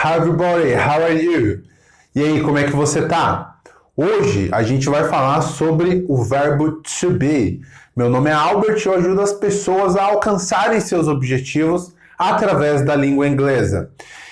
Hi everybody, how are you? E aí, como é que você tá? Hoje a gente vai falar sobre o verbo to be. Meu nome é Albert e eu ajudo as pessoas a alcançarem seus objetivos através da língua inglesa.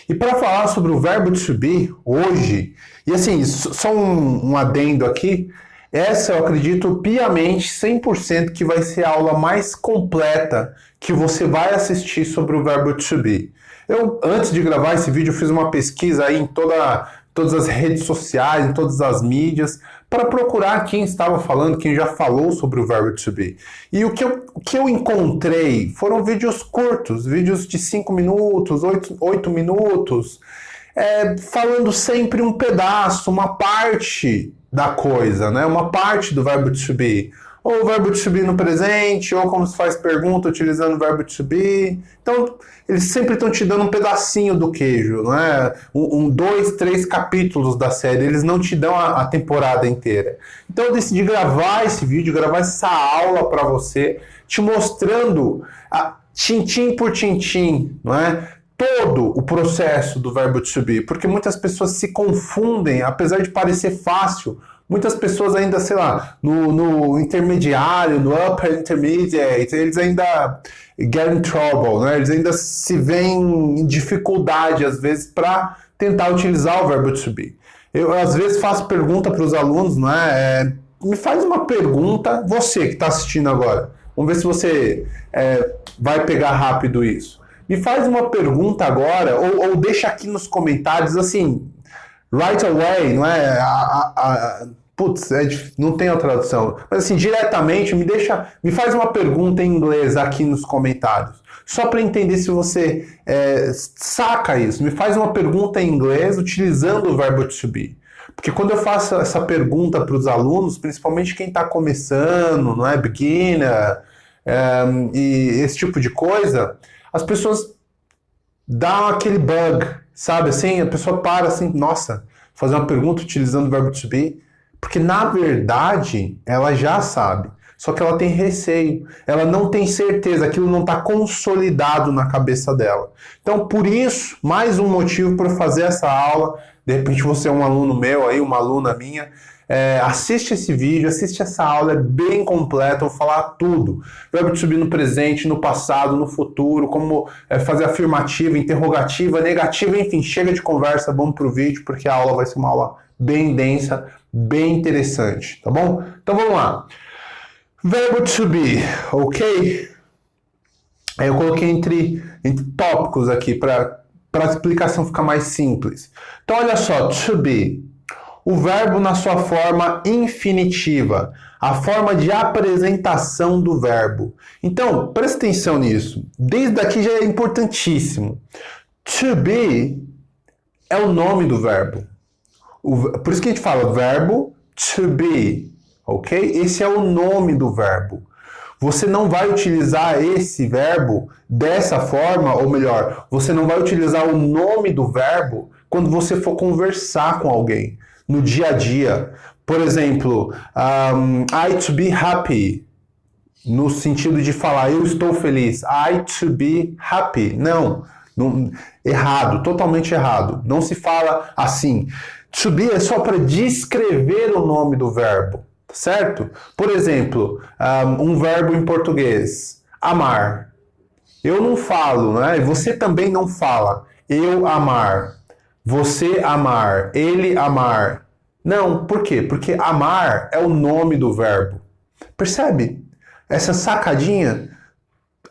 E para falar sobre o verbo to be hoje, e assim, só um adendo aqui, essa eu acredito piamente 100% que vai ser a aula mais completa que você vai assistir sobre o verbo to be. Eu, antes de gravar esse vídeo, fiz uma pesquisa aí em todas as redes sociais, em todas as mídias, para procurar quem estava falando, quem já falou sobre o verbo to be. E o que eu encontrei foram vídeos curtos, vídeos de 5 minutos, 8 minutos, falando sempre um pedaço, uma parte da coisa, né? Uma parte do verbo to be. Ou o verbo to be no presente, ou como se faz pergunta utilizando o verbo to be. Então, eles sempre estão te dando um pedacinho do queijo, não é? 2, 3 capítulos da série, eles não te dão a temporada inteira. Então, eu decidi gravar esse vídeo, gravar essa aula para você, te mostrando tintim por tintim, não é? Todo o processo do verbo to be, porque muitas pessoas se confundem, apesar de parecer fácil. Muitas pessoas ainda, sei lá, no intermediário, no upper intermediate, eles ainda get in trouble, né? Eles ainda se veem em dificuldade, às vezes, para tentar utilizar o verbo to be. Eu, às vezes, faço pergunta para os alunos, né? Me faz uma pergunta, você que está assistindo agora. Vamos ver se você vai pegar rápido isso. Me faz uma pergunta agora, ou deixa aqui nos comentários, assim, right away, não é? Putz, não tem a tradução. Mas assim, diretamente, me faz uma pergunta em inglês aqui nos comentários. Só para entender se você saca isso. Me faz uma pergunta em inglês utilizando o verbo to be. Porque quando eu faço essa pergunta para os alunos, principalmente quem está começando, não é? Beginner, e esse tipo de coisa, as pessoas dão aquele bug, sabe? Assim, a pessoa para assim, nossa, fazer uma pergunta utilizando o verbo to be, porque na verdade ela já sabe, só que ela tem receio, ela não tem certeza, aquilo não está consolidado na cabeça dela. Então, por isso, mais um motivo para fazer essa aula. De repente você é um aluno meu aí, uma aluna minha, assiste esse vídeo, assiste essa aula, é bem completa, eu vou falar tudo. Verbo to be no presente, no passado, no futuro, como fazer afirmativa, interrogativa, negativa, enfim, chega de conversa, vamos pro vídeo, porque a aula vai ser uma aula bem densa, bem interessante, tá bom? Então vamos lá. Verbo to be, ok? Eu coloquei entre tópicos aqui para a explicação ficar mais simples. Então olha só, to be. O verbo na sua forma infinitiva, a forma de apresentação do verbo. Então, presta atenção nisso. Desde aqui já é importantíssimo. To be é o nome do verbo. Por isso que a gente fala verbo to be, ok? Esse é o nome do verbo. Você não vai utilizar esse verbo dessa forma, ou melhor, você não vai utilizar o nome do verbo quando você for conversar com alguém no dia a dia. Por exemplo, I to be happy, no sentido de falar eu estou feliz. I to be happy. Não, errado, totalmente errado. Não se fala assim. To be é só para descrever o nome do verbo, certo? Por exemplo, um verbo em português, amar. Eu não falo, né? Você também não fala. Eu amar. Você amar, ele amar. Não, por quê? Porque amar é o nome do verbo. Percebe? Essa sacadinha?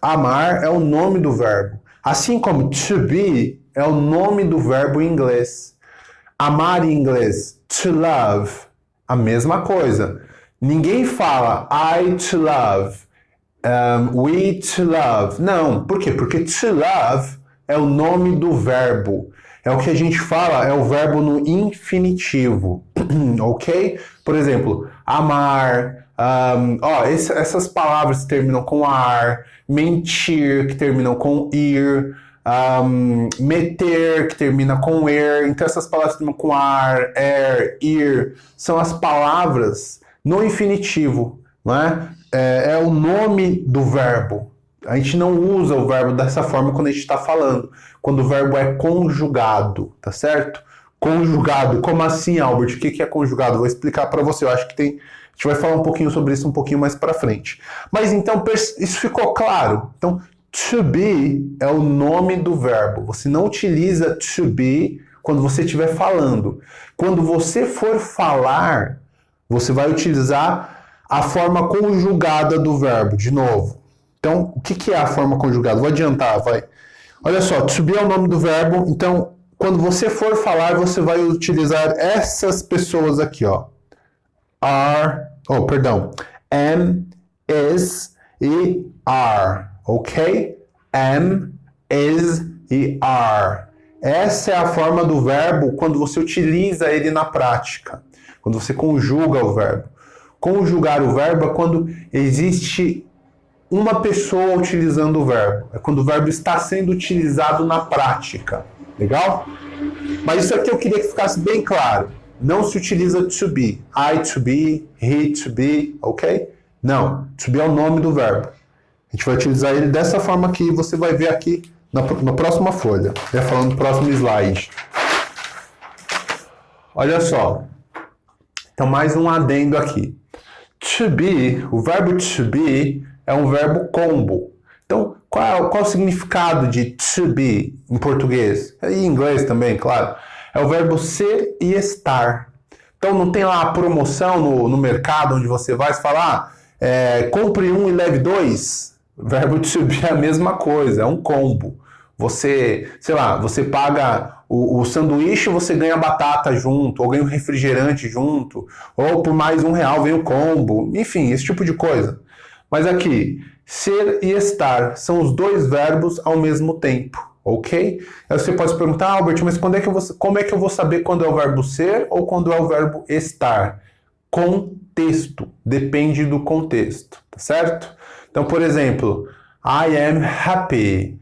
Amar é o nome do verbo. Assim como to be é o nome do verbo em inglês. Amar em inglês, to love, a mesma coisa. Ninguém fala I to love, we to love. Não, por quê? Porque to love é o nome do verbo. É o que a gente fala, é o verbo no infinitivo, ok? Por exemplo, amar, essas palavras que terminam com ar, mentir, que terminam com ir, meter, que termina com er. Então essas palavras que terminam com ar, ir, são as palavras no infinitivo, não é? É o nome do verbo. A gente não usa o verbo dessa forma quando a gente está falando. quando o verbo é conjugado, tá certo? Conjugado, como assim, Albert? O que é conjugado? Vou explicar para você, eu acho que tem... A gente vai falar um pouquinho sobre isso um pouquinho mais para frente. Mas então, isso ficou claro. Então, to be é o nome do verbo. Você não utiliza to be quando você estiver falando. Quando você for falar, você vai utilizar a forma conjugada do verbo, de novo. Então, o que é a forma conjugada? Vou adiantar, vai. Olha só, to be é o nome do verbo. Então, quando você for falar, você vai utilizar essas pessoas aqui, ó. Are, am, is e are, ok? Am, is e are. Essa é a forma do verbo quando você utiliza ele na prática, quando você conjuga o verbo. Conjugar o verbo é quando existe uma pessoa utilizando o verbo. É quando o verbo está sendo utilizado na prática. Legal? Mas isso aqui eu queria que ficasse bem claro. Não se utiliza to be. I to be, he to be, ok? Não. To be é o nome do verbo. A gente vai utilizar ele dessa forma aqui. Você vai ver aqui na próxima folha. Já falando do próximo slide. Olha só. Então, mais um adendo aqui. To be, o verbo to be é um verbo combo. Então, qual o significado de to be em português? E em inglês também, claro. É o verbo ser e estar. Então, não tem lá a promoção no mercado onde você vai falar, compre um e leve dois. O verbo to be é a mesma coisa, é um combo. Você, sei lá, você paga o sanduíche, você ganha batata junto, ou ganha um refrigerante junto, ou por mais R$1 vem o combo, enfim, esse tipo de coisa. Mas aqui, ser e estar são os dois verbos ao mesmo tempo, ok? Aí você pode se perguntar, Albert, mas como é que eu vou saber quando é o verbo ser ou quando é o verbo estar? Contexto, depende do contexto, tá certo? Então, por exemplo, I am happy.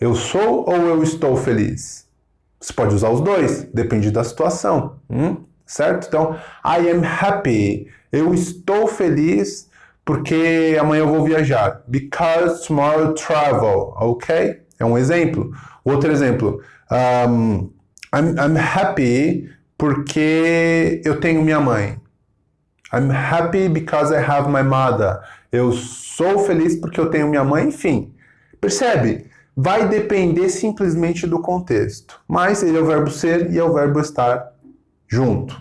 Eu sou ou eu estou feliz? Você pode usar os dois, depende da situação, certo? Então, I am happy. Eu estou feliz porque amanhã eu vou viajar. Because tomorrow travel, ok? É um exemplo. Outro exemplo. I'm happy porque eu tenho minha mãe. I'm happy because I have my mother. Eu sou feliz porque eu tenho minha mãe. Enfim, percebe? Vai depender simplesmente do contexto. Mas ele é o verbo ser e é o verbo estar junto.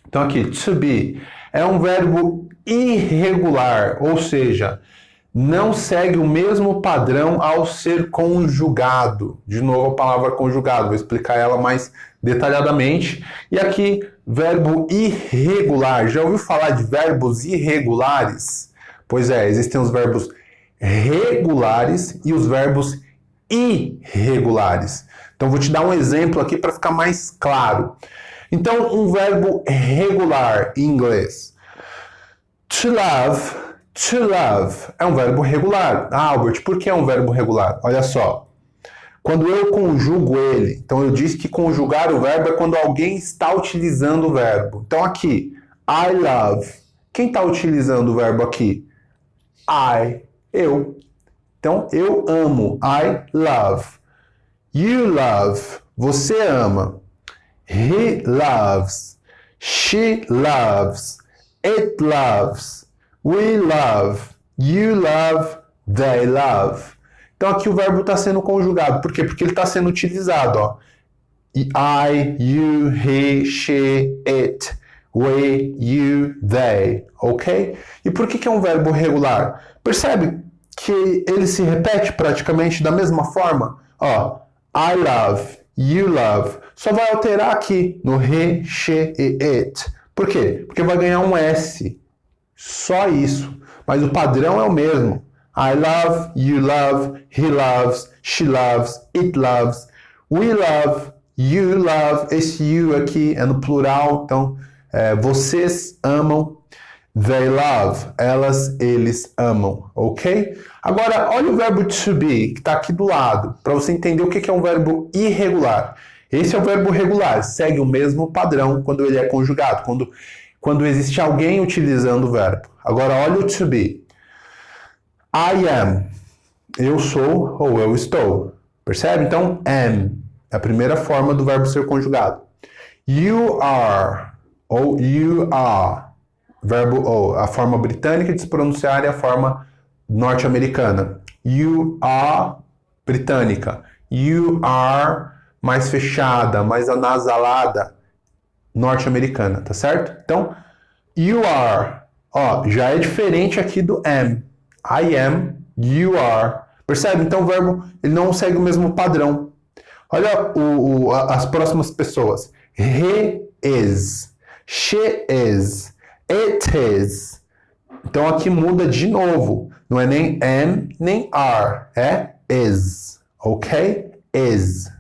Então aqui, to be é um verbo irregular, ou seja, não segue o mesmo padrão ao ser conjugado. De novo a palavra conjugado, vou explicar ela mais detalhadamente. E aqui, verbo irregular. Já ouviu falar de verbos irregulares? Pois é, existem os verbos regulares e os verbos irregulares. Então vou te dar um exemplo aqui para ficar mais claro. Então, um verbo regular em inglês. To love é um verbo regular. Ah, Albert, por que é um verbo regular? Olha só. Quando eu conjugo ele, então eu disse que conjugar o verbo é quando alguém está utilizando o verbo. Então aqui, I love. Quem está utilizando o verbo aqui? Eu. Então, eu amo. I love. You love. Você ama. He loves. She loves. It loves. We love. You love. They love. Então, aqui o verbo está sendo conjugado. Por quê? Porque ele está sendo utilizado. Ó. I, you, he, she, it. We, you, they. Ok? E por que é um verbo regular? Percebe que ele se repete praticamente da mesma forma? Ó, I love, you love. Só vai alterar aqui no he, she e it. Por quê? Porque vai ganhar um S. Só isso. Mas o padrão é o mesmo. I love, you love, he loves, she loves, it loves, we love, you love. Esse you aqui é no plural, então vocês amam. They love. Elas, eles amam. Ok? Agora, olha o verbo to be, que está aqui do lado, para você entender o que é um verbo irregular. Esse é o verbo regular, segue o mesmo padrão quando ele é conjugado, quando existe alguém utilizando o verbo. Agora, olha o to be. I am. Eu sou ou eu estou. Percebe? Então, am é a primeira forma do verbo ser conjugado. You are, ou you are, verbo ou, a forma britânica de se pronunciar é a forma norte-americana. You are, britânica. You are, mais fechada, mais anasalada, norte-americana, tá certo? Então, you are, ó, já é diferente aqui do am. I am, you are. Percebe? Então o verbo ele não segue o mesmo padrão. Olha as próximas pessoas. He is, she is, it is. Então aqui muda de novo. Não é nem am, nem are. É is. Ok? Is.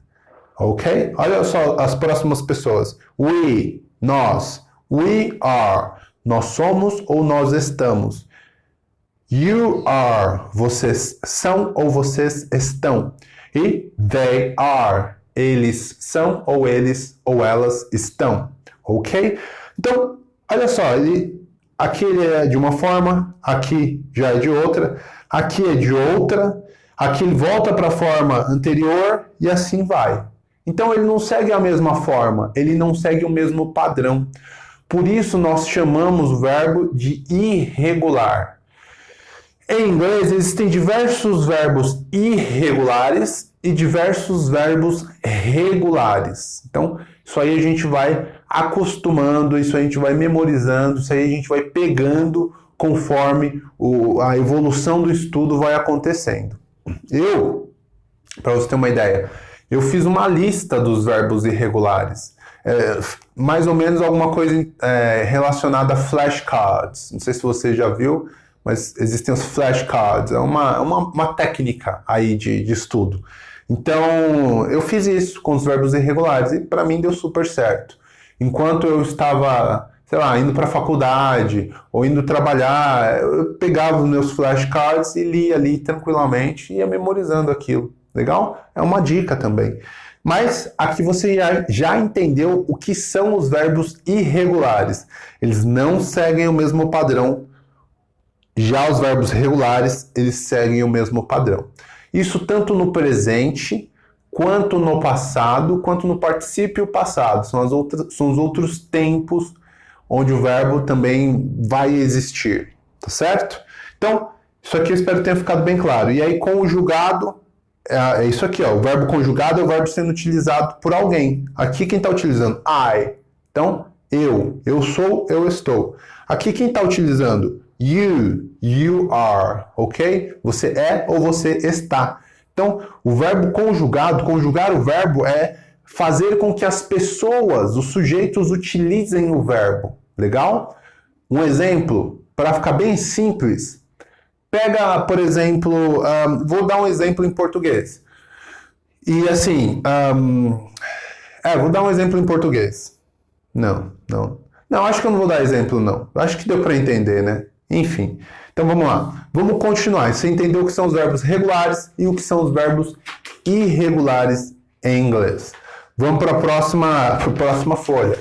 Ok? Olha só as próximas pessoas. We, nós. We are, nós somos ou nós estamos. You are, vocês são ou vocês estão. E they are, eles são ou eles ou elas estão. Ok? Então, olha só, aqui ele é de uma forma, aqui já é de outra, aqui é de outra, aqui ele volta para a forma anterior e assim vai. Então ele não segue a mesma forma, ele não segue o mesmo padrão. Por isso nós chamamos o verbo de irregular. Em inglês existem diversos verbos irregulares e diversos verbos regulares. Então isso aí a gente vai acostumando, isso aí a gente vai memorizando, isso aí a gente vai pegando conforme a evolução do estudo vai acontecendo. Para você ter uma ideia, eu fiz uma lista dos verbos irregulares. Mais ou menos alguma coisa relacionada a flashcards. Não sei se você já viu, mas existem os flashcards. É uma técnica aí de estudo. Então, eu fiz isso com os verbos irregulares e para mim deu super certo. Enquanto eu estava, sei lá, indo para a faculdade ou indo trabalhar, eu pegava os meus flashcards e lia ali tranquilamente e ia memorizando aquilo. Legal? É uma dica também. Mas aqui você já entendeu o que são os verbos irregulares. Eles não seguem o mesmo padrão. Já os verbos regulares, eles seguem o mesmo padrão. Isso tanto no presente, quanto no passado, quanto no particípio passado. São os outros tempos onde o verbo também vai existir. Tá certo? Então, isso aqui eu espero que tenha ficado bem claro. E aí, conjugado, é isso aqui, ó. O verbo conjugado é o verbo sendo utilizado por alguém. Aqui quem está utilizando? I. Então, eu sou, eu estou. Aqui quem está utilizando? You are, ok? Você é ou você está. Então, o verbo conjugado, conjugar o verbo é fazer com que as pessoas, os sujeitos, utilizem o verbo. Legal? Um exemplo, para ficar bem simples. Pega, por exemplo, vou dar um exemplo em português. E assim, vou dar um exemplo em português. Não, acho que eu não vou dar exemplo, não. Acho que deu para entender, né? Enfim, então vamos lá. Vamos continuar. Você entendeu o que são os verbos regulares e o que são os verbos irregulares em inglês. Vamos para a próxima folha.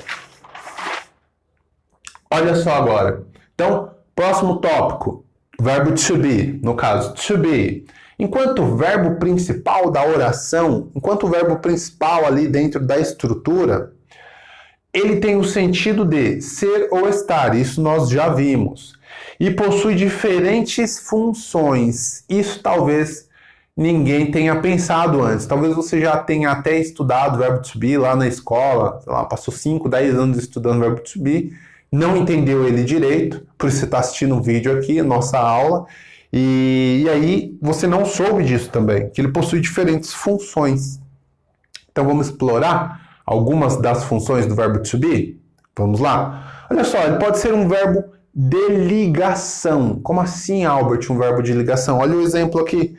Olha só agora. Então, próximo tópico. Verbo to be, no caso, to be. Enquanto o verbo principal da oração, enquanto o verbo principal ali dentro da estrutura, ele tem o sentido de ser ou estar. Isso nós já vimos. E possui diferentes funções. Isso talvez ninguém tenha pensado antes. Talvez você já tenha até estudado o verbo to be lá na escola, sei lá, passou 5, 10 anos estudando o verbo to be, não entendeu ele direito, por isso você está assistindo um vídeo aqui, nossa aula, e aí você não soube disso também, que ele possui diferentes funções. Então vamos explorar algumas das funções do verbo to be? Vamos lá? Olha só, ele pode ser um verbo de ligação. Como assim, Albert, um verbo de ligação? Olha o exemplo aqui.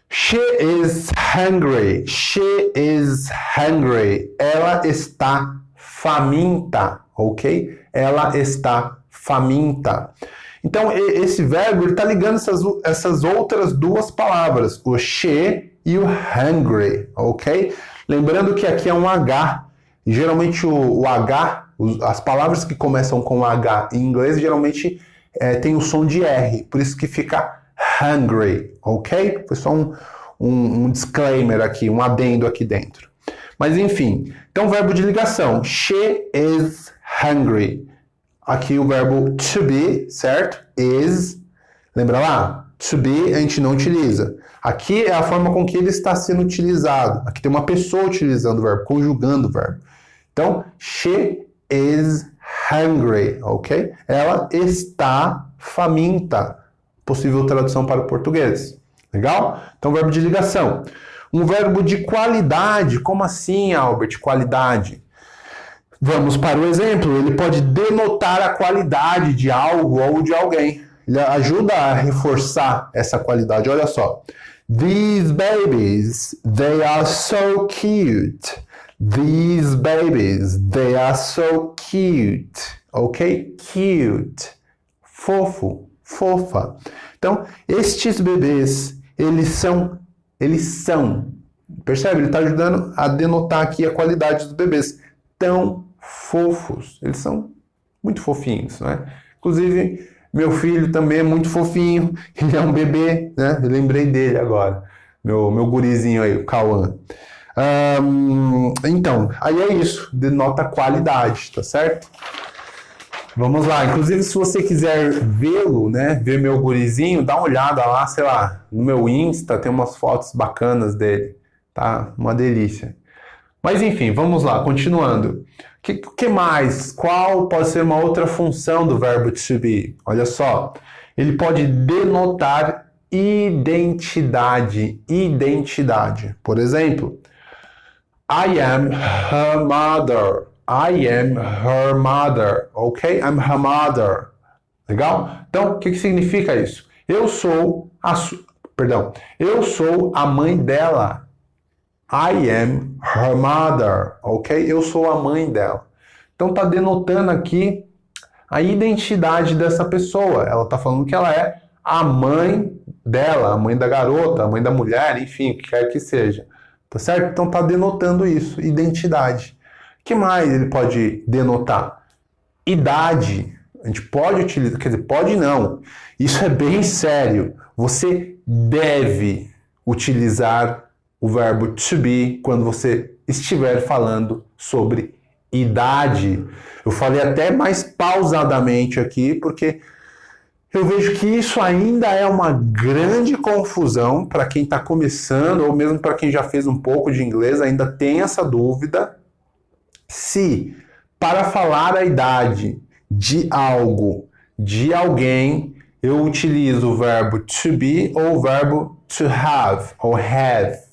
She is hungry. She is hungry. Ela está faminta, ok? Ela está faminta. Então, esse verbo está ligando essas outras duas palavras, o she e o hungry, ok? Lembrando que aqui é um H. E geralmente o H, as palavras que começam com H em inglês, geralmente tem o som de R. Por isso que fica hungry, ok? Foi só um disclaimer aqui, um adendo aqui dentro. Mas enfim, então verbo de ligação. She is hungry. Aqui o verbo to be, certo? Is. Lembra lá? To be a gente não utiliza. Aqui é a forma com que ele está sendo utilizado. Aqui tem uma pessoa utilizando o verbo, conjugando o verbo. Então, she is hungry, ok? Ela está faminta. Possível tradução para o português. Legal? Então, verbo de ligação. Um verbo de qualidade. Como assim, Albert? Qualidade. Vamos para o exemplo. Ele pode denotar a qualidade de algo ou de alguém. Ele ajuda a reforçar essa qualidade. Olha só. These babies, they are so cute. These babies, they are so cute. Ok? Cute. Fofo. Fofa. Então, estes bebês, eles são. Percebe? Ele está ajudando a denotar aqui a qualidade dos bebês. Tão fofos. Eles são muito fofinhos, né? Inclusive, meu filho também é muito fofinho. Ele é um bebê, né? Eu lembrei dele agora. Meu gurizinho aí, o Cauã. Então, aí é isso. Denota qualidade, tá certo? Vamos lá. Inclusive, se você quiser vê-lo, né? Ver meu gurizinho, dá uma olhada lá, sei lá, no meu Insta, tem umas fotos bacanas dele. Tá? Uma delícia. Mas enfim, vamos lá, continuando. O que mais? Qual pode ser uma outra função do verbo to be? Olha só, ele pode denotar identidade. Identidade. Por exemplo, I am her mother. I am her mother. Ok? I'm her mother. Legal? Então, o que significa isso? Eu sou a mãe dela. I am her mother, ok? Eu sou a mãe dela. Então está denotando aqui a identidade dessa pessoa. Ela está falando que ela é a mãe dela, a mãe da garota, a mãe da mulher, enfim, o que quer que seja. Tá certo? Então está denotando isso, identidade. O que mais ele pode denotar? Idade. A gente pode utilizar, quer dizer, pode não. Isso é bem sério. Você deve utilizar o verbo to be quando você estiver falando sobre idade. Eu falei até mais pausadamente aqui, porque eu vejo que isso ainda é uma grande confusão para quem está começando, ou mesmo para quem já fez um pouco de inglês, ainda tem essa dúvida se, para falar a idade de algo, de alguém, eu utilizo o verbo to be ou o verbo to have, ou have.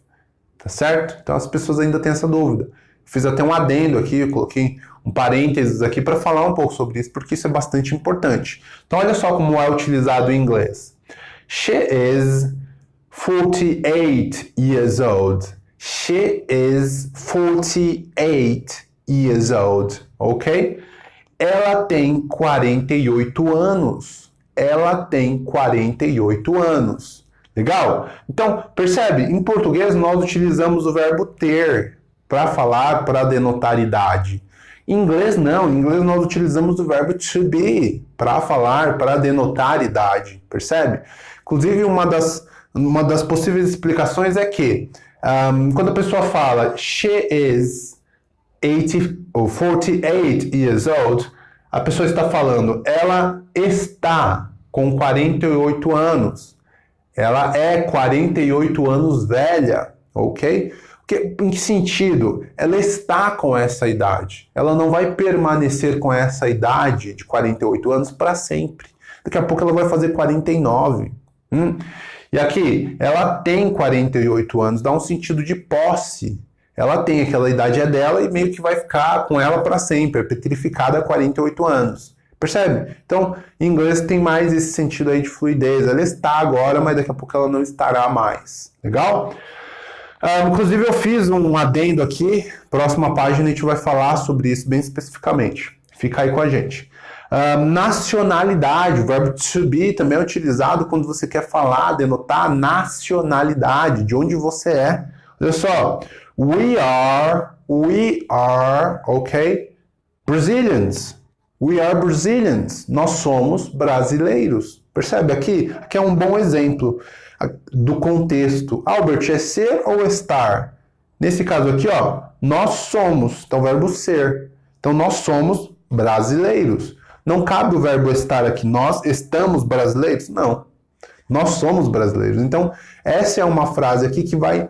Tá certo? Então as pessoas ainda têm essa dúvida. Fiz até um adendo aqui, eu coloquei um parênteses aqui para falar um pouco sobre isso, porque isso é bastante importante. Então olha só como é utilizado em inglês. She is 48 years old. She is 48 years old. Ok? Ela tem 48 anos. Ela tem 48 anos. Legal? Então, percebe? Em português nós utilizamos o verbo ter para falar, para denotar idade. Em inglês não. Em inglês nós utilizamos o verbo to be para falar, para denotar idade. Percebe? Inclusive, uma das possíveis explicações é que quando a pessoa fala she is 80 ou 48 years old, a pessoa está falando ela está com 48 anos. Ela é 48 anos velha, ok? Em que sentido? Ela está com essa idade. Ela não vai permanecer com essa idade de 48 anos para sempre. Daqui a pouco ela vai fazer 49. E aqui, ela tem 48 anos, dá um sentido de posse. Ela tem aquela idade é dela e meio que vai ficar com ela para sempre, petrificada há 48 anos. Percebe? Então, em inglês tem mais esse sentido aí de fluidez. Ela está agora, mas daqui a pouco ela não estará mais. Legal? Inclusive, eu fiz um adendo aqui. Próxima página a gente vai falar sobre isso bem especificamente. Fica aí com a gente. Nacionalidade. O verbo to be também é utilizado quando você quer falar, denotar nacionalidade, de onde você é. Olha só. We are, ok? Brazilians. We are Brazilians. Nós somos brasileiros. Percebe? Aqui é um bom exemplo. do contexto. Albert, é ser ou estar? Nesse caso aqui, ó, nós somos, então o verbo ser. Então nós somos brasileiros. Não cabe o verbo estar aqui. Nós estamos brasileiros? Não. Nós somos brasileiros. Então, essa é uma frase aqui que vai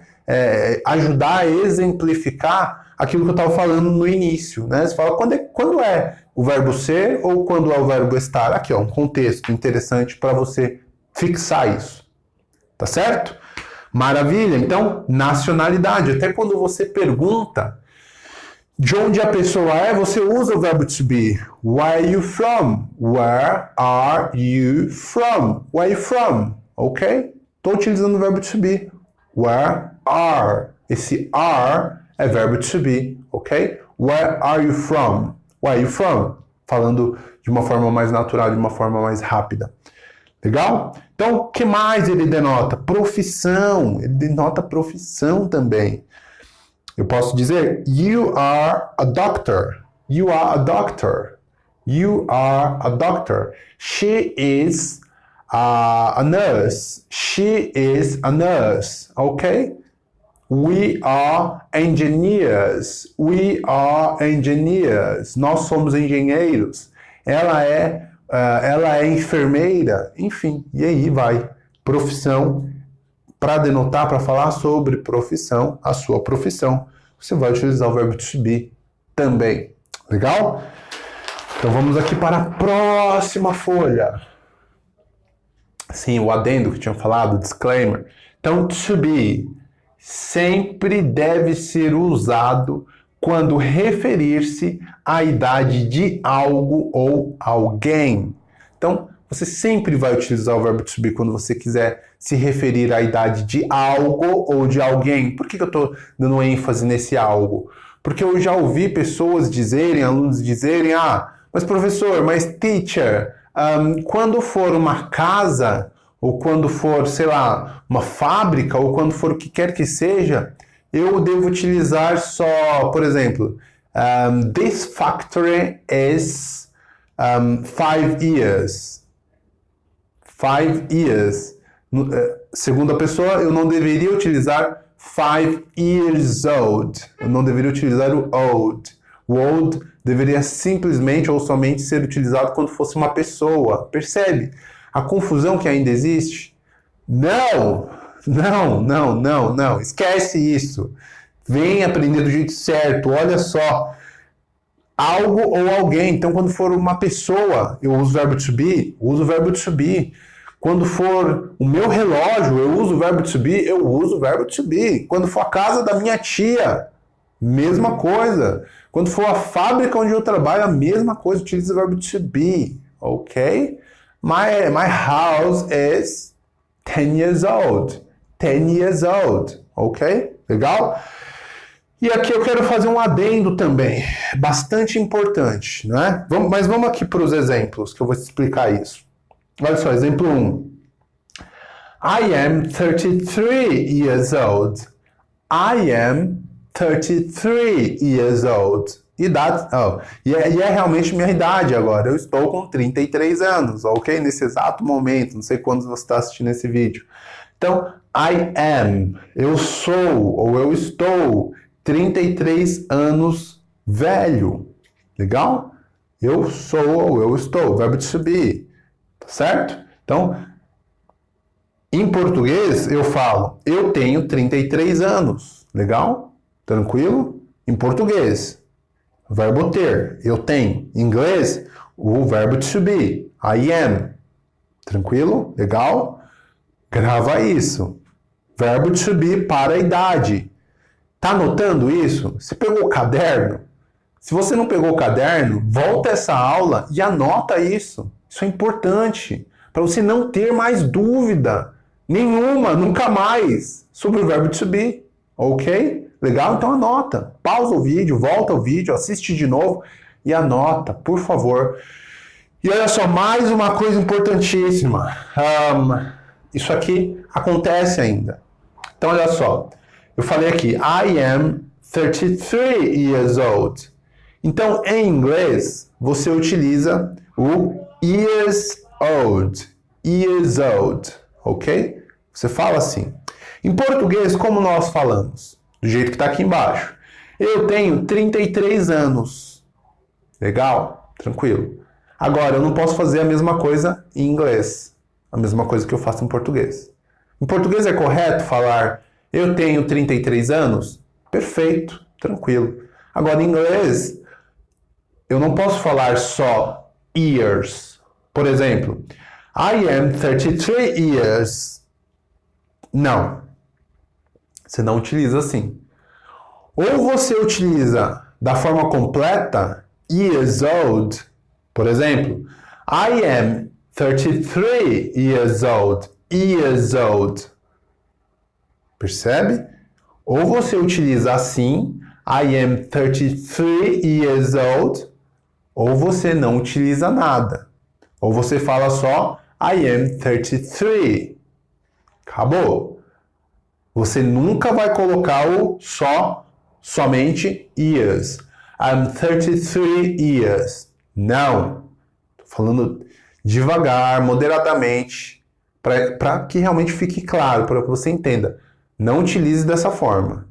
ajudar a exemplificar aquilo que eu estava falando no início. Né? Você fala, quando é o verbo ser ou quando é o verbo estar? Aqui, ó, um contexto interessante para você fixar isso. Tá certo? Maravilha. Então, nacionalidade. Até quando você pergunta de onde a pessoa é, você usa o verbo to be. Where are you from? Where are you from? Where are you from? Ok? Estou utilizando o verbo to be. Where are? Esse are é verbo to be. Ok? Where are you from? Where are you from? Falando de uma forma mais natural, de uma forma mais rápida. Legal? Então, o que mais ele denota? Profissão. Ele denota profissão também. Eu posso dizer, you are a doctor. You are a doctor. You are a doctor. She is a nurse. She is a nurse. Okay? We are engineers. We are engineers. Nós somos engenheiros. Ela é enfermeira. Enfim, e aí vai. Profissão. Para denotar, para falar sobre profissão, a sua profissão, você vai utilizar o verbo to be também. Legal? Então vamos aqui para a próxima folha. Sim, o adendo que eu tinha falado, o disclaimer. Então, to be sempre deve ser usado quando referir-se à idade de algo ou alguém. Então, você sempre vai utilizar o verbo to be quando você quiser se referir à idade de algo ou de alguém. Por que eu estou dando ênfase nesse algo? Porque eu já ouvi pessoas dizerem, alunos dizerem, mas professor, mas teacher, quando for uma casa, ou quando for, sei lá, uma fábrica, ou quando for o que quer que seja, eu devo utilizar só, por exemplo, this factory is 5 years. 5 years. Segundo a pessoa, eu não deveria utilizar 5 years old. Eu não deveria utilizar o old. O old deveria simplesmente ou somente ser utilizado quando fosse uma pessoa. Percebe a confusão que ainda existe? Não! Esquece isso. Vem aprender do jeito certo. Olha só. Algo ou alguém. Então, quando for uma pessoa, eu uso o verbo to be, uso o verbo to be. Quando for o meu relógio, eu uso o verbo to be, eu uso o verbo to be. Quando for a casa da minha tia, mesma coisa. Quando for a fábrica onde eu trabalho, a mesma coisa, utilizo o verbo to be. Ok? My house is 10 years old. 10 years old. Ok? Legal? E aqui eu quero fazer um adendo também, bastante importante, né? Mas vamos aqui para os exemplos, que eu vou te explicar isso. Olha só, exemplo 1. I am 33 years old. I am 33 years old. E é realmente minha idade agora. Eu estou com 33 anos, ok? Nesse exato momento. Não sei quando você está assistindo esse vídeo. Então, I am. Eu sou ou eu estou 33 anos velho. Legal? Eu sou ou eu estou. Verbo to be. Tá certo? Então, em português eu falo, eu tenho 33 anos. Legal? Tranquilo? Em português, verbo ter, eu tenho. Em inglês, o verbo to be, I am. Tranquilo? Legal? Grava isso. Verbo to be para a idade. Tá anotando isso? Você pegou o caderno? Se você não pegou o caderno, volta essa aula e anota isso. Isso é importante, para você não ter mais dúvida nenhuma, nunca mais, sobre o verbo to be, ok? Legal? Então anota. Pausa o vídeo, volta o vídeo, assiste de novo e anota, por favor. E olha só, mais uma coisa importantíssima. Isso aqui acontece ainda. Então olha só, eu falei aqui, I am 33 years old. Então, em inglês, você utiliza o years old, ok? Você fala assim. Em português, como nós falamos? Do jeito que está aqui embaixo. Eu tenho 33 anos. Legal? Tranquilo. Agora, eu não posso fazer a mesma coisa em inglês. A mesma coisa que eu faço em português. Em português é correto falar eu tenho 33 anos? Perfeito, tranquilo. Agora, em inglês, eu não posso falar só years. Por exemplo, I am 33 years. Não. Você não utiliza assim. Ou você utiliza da forma completa, years old. Por exemplo, I am 33 years old. Years old. Percebe? Ou você utiliza assim, I am 33 years old, ou você não utiliza nada. Ou você fala só, I am 33. Acabou. Você nunca vai colocar o somente years. I'm 33 years. Não. Tô falando devagar, moderadamente, para que realmente fique claro, para que você entenda. Não utilize dessa forma.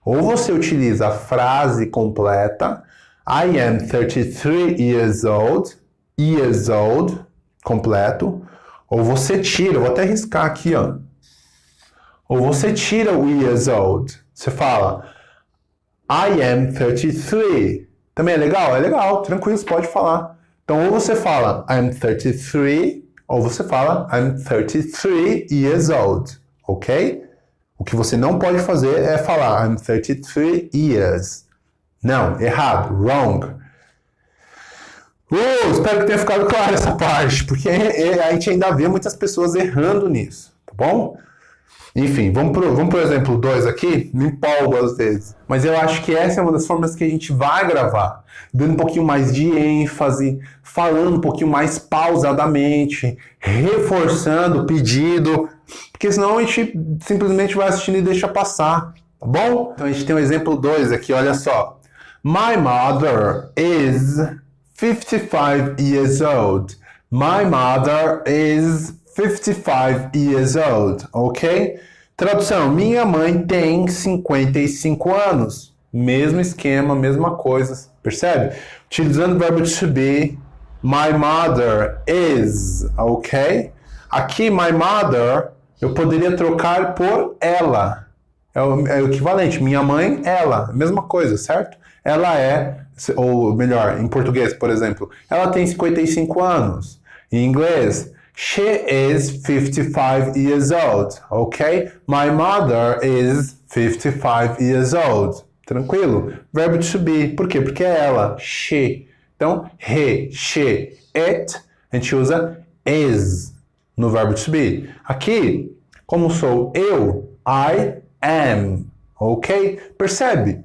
Ou você utiliza a frase completa, I am 33 years old, completo, ou você tira, vou até riscar aqui, ó. Ou você tira o years old. Você fala, I am 33. Também é legal? É legal, tranquilo, você pode falar. Então, ou você fala, I'm 33, ou você fala, I'm 33 years old, ok? O que você não pode fazer é falar, I'm 33 years. Não, errado, wrong. Espero que tenha ficado claro essa parte, porque a gente ainda vê muitas pessoas errando nisso, tá bom? Enfim, vamos pro exemplo 2 aqui, me empolgo às vezes. Mas eu acho que essa é uma das formas que a gente vai gravar, dando um pouquinho mais de ênfase, falando um pouquinho mais pausadamente, reforçando o pedido, porque senão a gente simplesmente vai assistindo e deixa passar, tá bom? Então a gente tem o exemplo 2 aqui, olha só. My mother is 55 years old. My mother is 55 years old, ok? Tradução, minha mãe tem 55 anos. Mesmo esquema, mesma coisa, percebe? Utilizando o verbo to be, my mother is, ok? Aqui, my mother, eu poderia trocar por ela. É o equivalente, minha mãe, ela, mesma coisa, certo? Ela é, ou melhor, em português, por exemplo, ela tem 55 anos. Em inglês, she is 55 years old, ok? My mother is 55 years old. Tranquilo? Verbo to be, por quê? Porque é ela, she. Então, he, she, it, a gente usa is no verbo to be. Aqui, como sou eu, I am, ok? Percebe?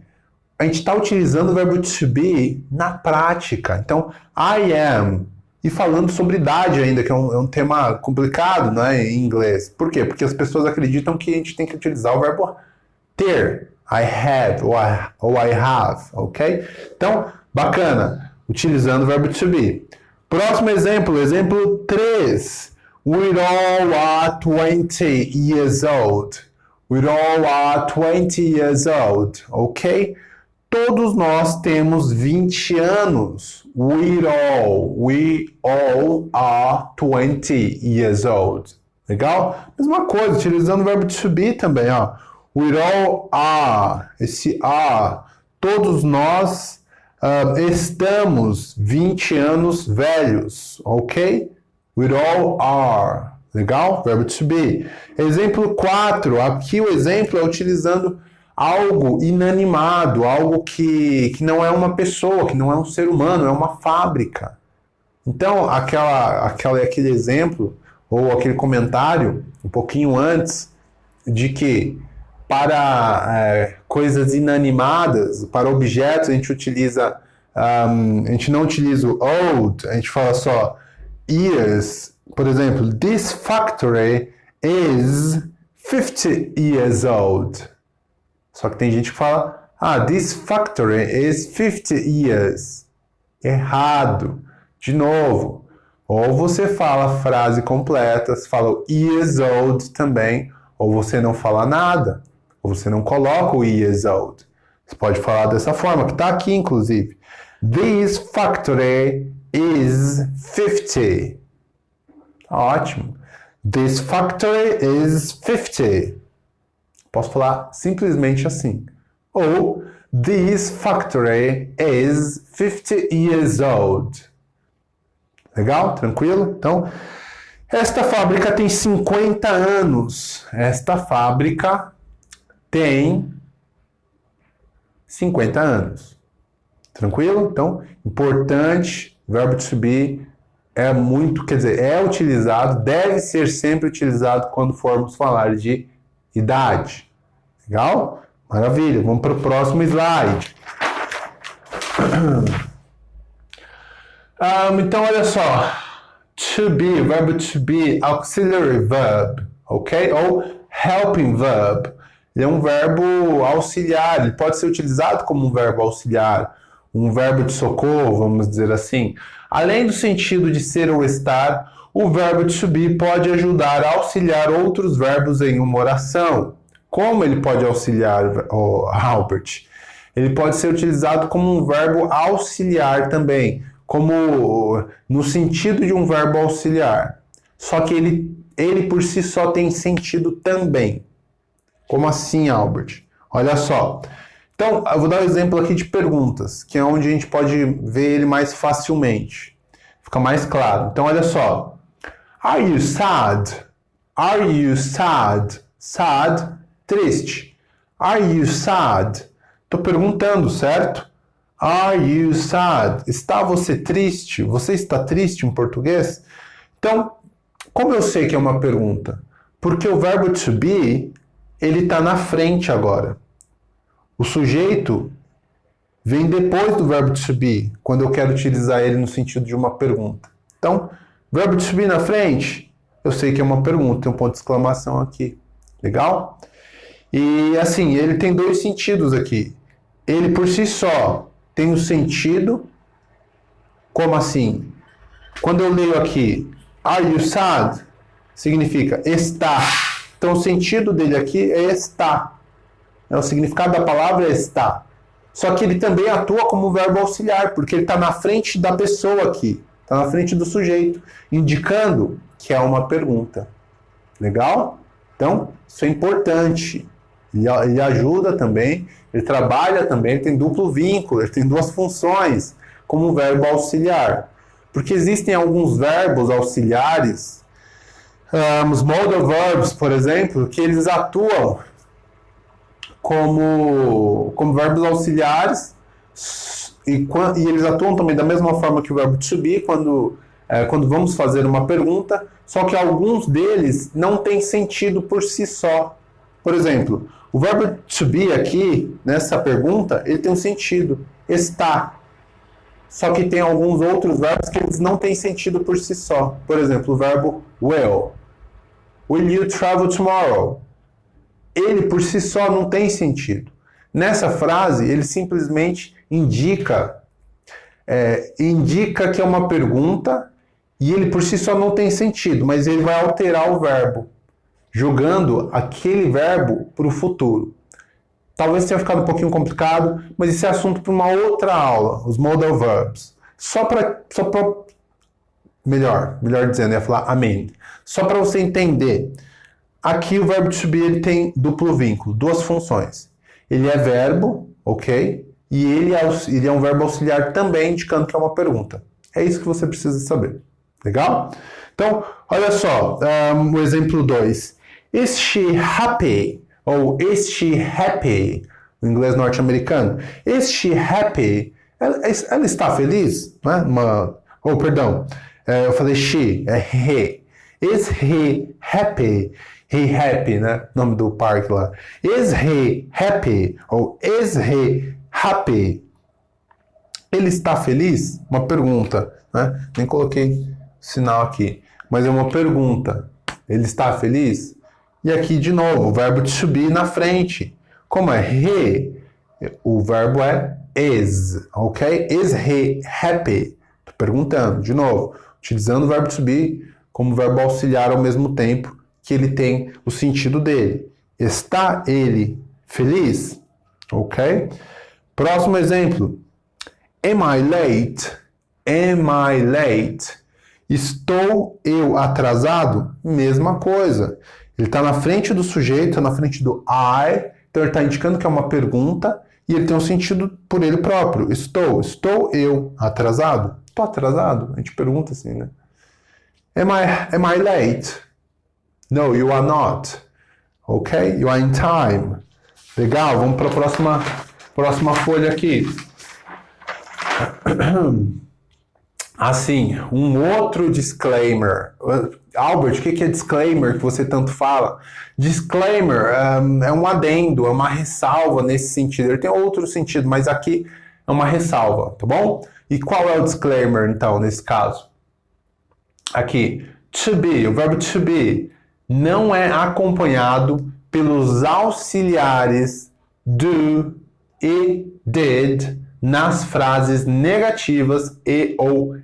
A gente está utilizando o verbo to be na prática. Então, I am. E falando sobre idade ainda, que é um tema complicado, né, em inglês. Por quê? Porque as pessoas acreditam que a gente tem que utilizar o verbo ter. I have ou I have, ok? Então, bacana. Utilizando o verbo to be. Próximo exemplo, exemplo 3. We all are 20 years old. We all are 20 years old, ok? Todos nós temos 20 anos. We all are 20 years old. Legal? Mesma coisa, utilizando o verbo to be também, ó. We all are. Esse are. Todos nós estamos 20 anos velhos, ok? We all are. Legal? Verbo to be. Exemplo 4. Aqui o exemplo é utilizando algo inanimado, algo que não é uma pessoa, que não é um ser humano, é uma fábrica. Então, aquele exemplo, ou aquele comentário, um pouquinho antes, de que para coisas inanimadas, para objetos, a gente utiliza, a gente não utiliza o old, a gente fala só years. Por exemplo, this factory is 50 years old. Só que tem gente que fala, this factory is 50 years. Errado. De novo. Ou você fala a frase completa, você fala years old também, ou você não fala nada, ou você não coloca o years old. Você pode falar dessa forma, que está aqui, inclusive. This factory is 50. Ótimo. This factory is 50. Posso falar simplesmente assim. Ou, this factory is 50 years old. Legal? Tranquilo? Então, esta fábrica tem 50 anos. Esta fábrica tem 50 anos. Tranquilo? Então, importante, verbo to be é utilizado, deve ser sempre utilizado quando formos falar de idade. Legal? Maravilha. Vamos para o próximo slide. Então, olha só. To be, verbo to be, auxiliary verb, ok? Ou helping verb. Ele é um verbo auxiliar, ele pode ser utilizado como um verbo auxiliar, um verbo de socorro, vamos dizer assim. Além do sentido de ser ou estar, o verbo to be pode ajudar a auxiliar outros verbos em uma oração. Como ele pode auxiliar, Albert? Ele pode ser utilizado como um verbo auxiliar também, como no sentido de um verbo auxiliar. Só que ele por si só tem sentido também. Como assim, Albert? Olha só. Então, eu vou dar um exemplo aqui de perguntas, que é onde a gente pode ver ele mais facilmente. Fica mais claro. Então, olha só. Are you sad? Are you sad? Sad, triste. Are you sad? Estou perguntando, certo? Are you sad? Está você triste? Você está triste em português? Então, como eu sei que é uma pergunta? Porque o verbo to be, ele está na frente agora. O sujeito vem depois do verbo to be, quando eu quero utilizar ele no sentido de uma pergunta. Então, verbo to be na frente, eu sei que é uma pergunta, tem um ponto de exclamação aqui. Legal? E assim, ele tem dois sentidos aqui. Ele por si só tem um sentido, como assim? Quando eu leio aqui, are you sad? Significa está. Então o sentido dele aqui é está. O significado da palavra é está. Só que ele também atua como verbo auxiliar, porque ele está na frente da pessoa aqui. Está na frente do sujeito, indicando que é uma pergunta. Legal? Então, isso é importante. Ele ajuda também, ele trabalha também, ele tem duplo vínculo, ele tem duas funções, como um verbo auxiliar. Porque existem alguns verbos auxiliares, os modal verbs, por exemplo, que eles atuam como verbos auxiliares e eles atuam também da mesma forma que o verbo to be quando vamos fazer uma pergunta, só que alguns deles não têm sentido por si só. Por exemplo, o verbo to be aqui, nessa pergunta, ele tem um sentido, está. Só que tem alguns outros verbos que eles não têm sentido por si só. Por exemplo, o verbo will. Will you travel tomorrow? Ele por si só não tem sentido. Nessa frase, ele simplesmente indica que é uma pergunta e ele por si só não tem sentido, mas ele vai alterar o verbo, jogando aquele verbo para o futuro. Talvez tenha ficado um pouquinho complicado, mas esse é assunto para uma outra aula, os modal verbs. Melhor dizendo, eu ia falar amém. Só para você entender, aqui o verbo to be ele tem duplo vínculo, duas funções. Ele é verbo, ok? E ele é um verbo auxiliar também, indicando que é uma pergunta. É isso que você precisa saber. Legal? Então, olha só, o exemplo 2. Is she happy? Ou is she happy? No inglês norte-americano. Is she happy? Ela está feliz? Né? Eu falei she, é he. Is he happy? He happy, né? Nome do parque lá. Is he happy? Ou is he happy? Ele está feliz? Uma pergunta, né? Nem coloquei sinal aqui, mas é uma pergunta. Ele está feliz? E aqui de novo, o verbo to be na frente. Como é he, o verbo é is, ok? Is he happy? Estou perguntando, de novo, utilizando o verbo to be como verbo auxiliar ao mesmo tempo, que ele tem o sentido dele. Está ele feliz? Ok? Próximo exemplo. Am I late? Am I late? Estou eu atrasado? Mesma coisa. Ele está na frente do sujeito, está na frente do I, então ele está indicando que é uma pergunta e ele tem um sentido por ele próprio. Estou eu atrasado? Estou atrasado? A gente pergunta assim, né? Am I late? No, you are not. Ok? You are in time. Legal, vamos para a próxima folha aqui. Assim, um outro disclaimer. Albert, o que é disclaimer que você tanto fala? Disclaimer é um adendo, é uma ressalva nesse sentido. Ele tem outro sentido, mas aqui é uma ressalva, tá bom? E qual é o disclaimer, então, nesse caso? Aqui, to be, o verbo to be, não é acompanhado pelos auxiliares do e did nas frases negativas e ou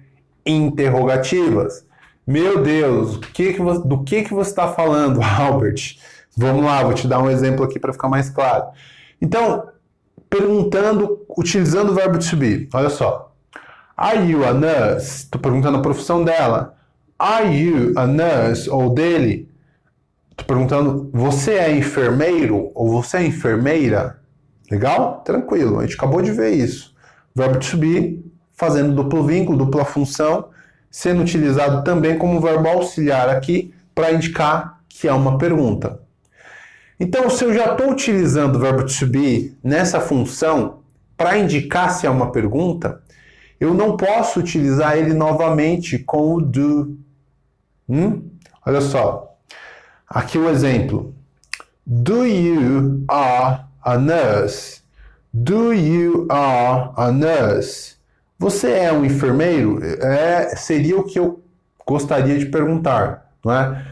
interrogativas. Meu Deus, do que você está falando, Albert? Vamos lá, vou te dar um exemplo aqui para ficar mais claro. Então, utilizando o verbo to be, olha só. Are you a nurse? Estou perguntando a profissão dela. Are you a nurse? Ou dele. Estou perguntando, você é enfermeiro? Ou você é enfermeira? Legal? Tranquilo, a gente acabou de ver isso. Verbo to be, fazendo duplo vínculo, dupla função, sendo utilizado também como verbo auxiliar aqui para indicar que é uma pergunta. Então, se eu já estou utilizando o verbo to be nessa função para indicar se é uma pergunta, eu não posso utilizar ele novamente com o do. Olha só. Aqui o exemplo. Do you are a nurse? Do you are a nurse? Você é um enfermeiro? Seria o que eu gostaria de perguntar, não é?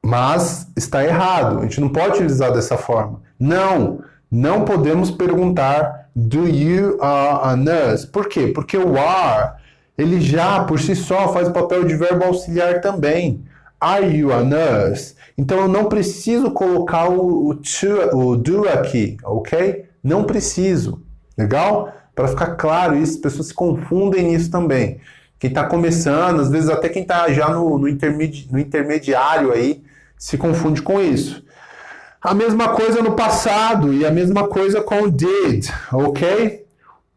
Mas está errado. A gente não pode utilizar dessa forma. Não podemos perguntar do you are a nurse? Por quê? Porque o are, ele já por si só faz o papel de verbo auxiliar também. Are you a nurse? Então eu não preciso colocar o do aqui, ok? Não preciso. Legal? Para ficar claro isso, as pessoas se confundem nisso também. Quem está começando, às vezes até quem está já no intermediário aí, se confunde com isso. A mesma coisa no passado e a mesma coisa com o did, ok?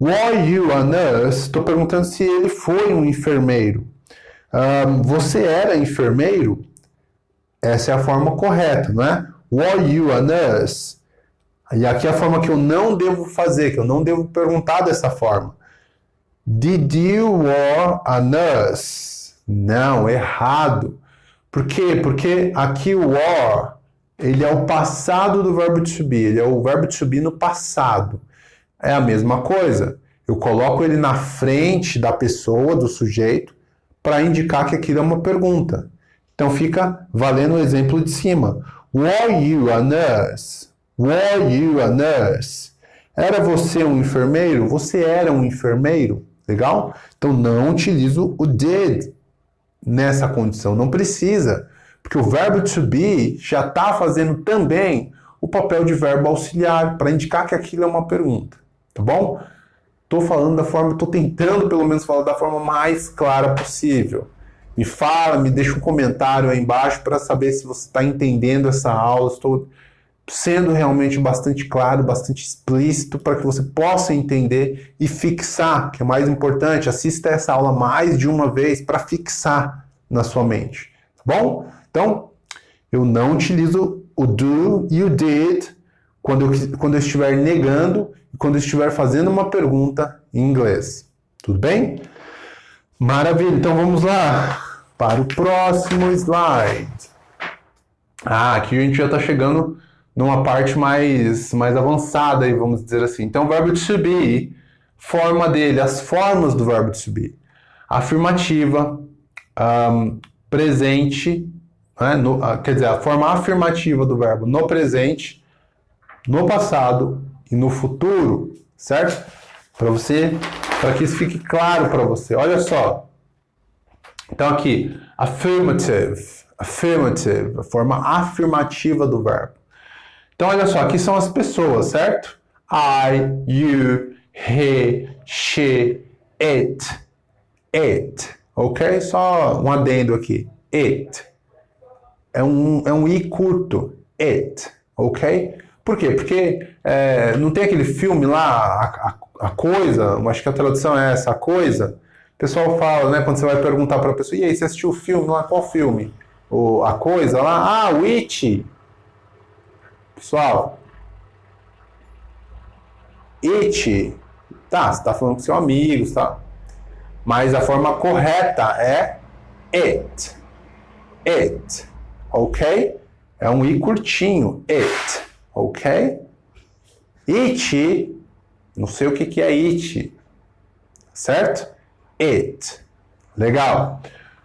Were you a nurse? Estou perguntando se ele foi um enfermeiro. Você era enfermeiro? Essa é a forma correta, não é? Were you a nurse? E aqui é a forma que eu não devo fazer, que eu não devo perguntar dessa forma. Did you were a nurse? Não, errado. Por quê? Porque aqui o were, ele é o passado do verbo to be, ele é o verbo to be no passado. É a mesma coisa. Eu coloco ele na frente da pessoa, do sujeito, para indicar que aquilo é uma pergunta. Então fica valendo o exemplo de cima. Were you a nurse? Were you a nurse? Era você um enfermeiro? Você era um enfermeiro? Legal? Então não utilizo o did nessa condição. Não precisa. Porque o verbo to be já está fazendo também o papel de verbo auxiliar para indicar que aquilo é uma pergunta. Tá bom? Estou tentando pelo menos falar da forma mais clara possível. Me deixa um comentário aí embaixo para saber se você está entendendo essa aula. Estou sendo realmente bastante claro, bastante explícito para que você possa entender e fixar, que é mais importante. Assista essa aula mais de uma vez para fixar na sua mente. Tá bom? Então, eu não utilizo o do e o did quando eu estiver negando e quando eu estiver fazendo uma pergunta em inglês. Tudo bem? Maravilha. Então, vamos lá para o próximo slide. Aqui a gente já está chegando numa parte mais avançada, aí, vamos dizer assim. Então, o verbo to be, forma dele, as formas do verbo to be. Afirmativa, presente, né, quer dizer, a forma afirmativa do verbo no presente, no passado e no futuro, certo? Para que isso fique claro para você. Olha só. Então aqui, affirmative. Affirmative, a forma afirmativa do verbo. Então, olha só, aqui são as pessoas, certo? I, you, he, she, it. Ok? Só um adendo aqui. It. É um i curto. It. Ok? Por quê? Porque não tem aquele filme lá, a coisa, acho que a tradução é essa, a coisa. O pessoal fala, né, quando você vai perguntar para a pessoa, e aí, você assistiu o filme lá? Qual filme? A coisa lá? O It. Pessoal, It. Tá, você está falando com seu amigo, tá? Mas a forma correta é it. It. Ok? É um i curtinho. It. Ok? It. Não sei o que é it. Certo? It. Legal.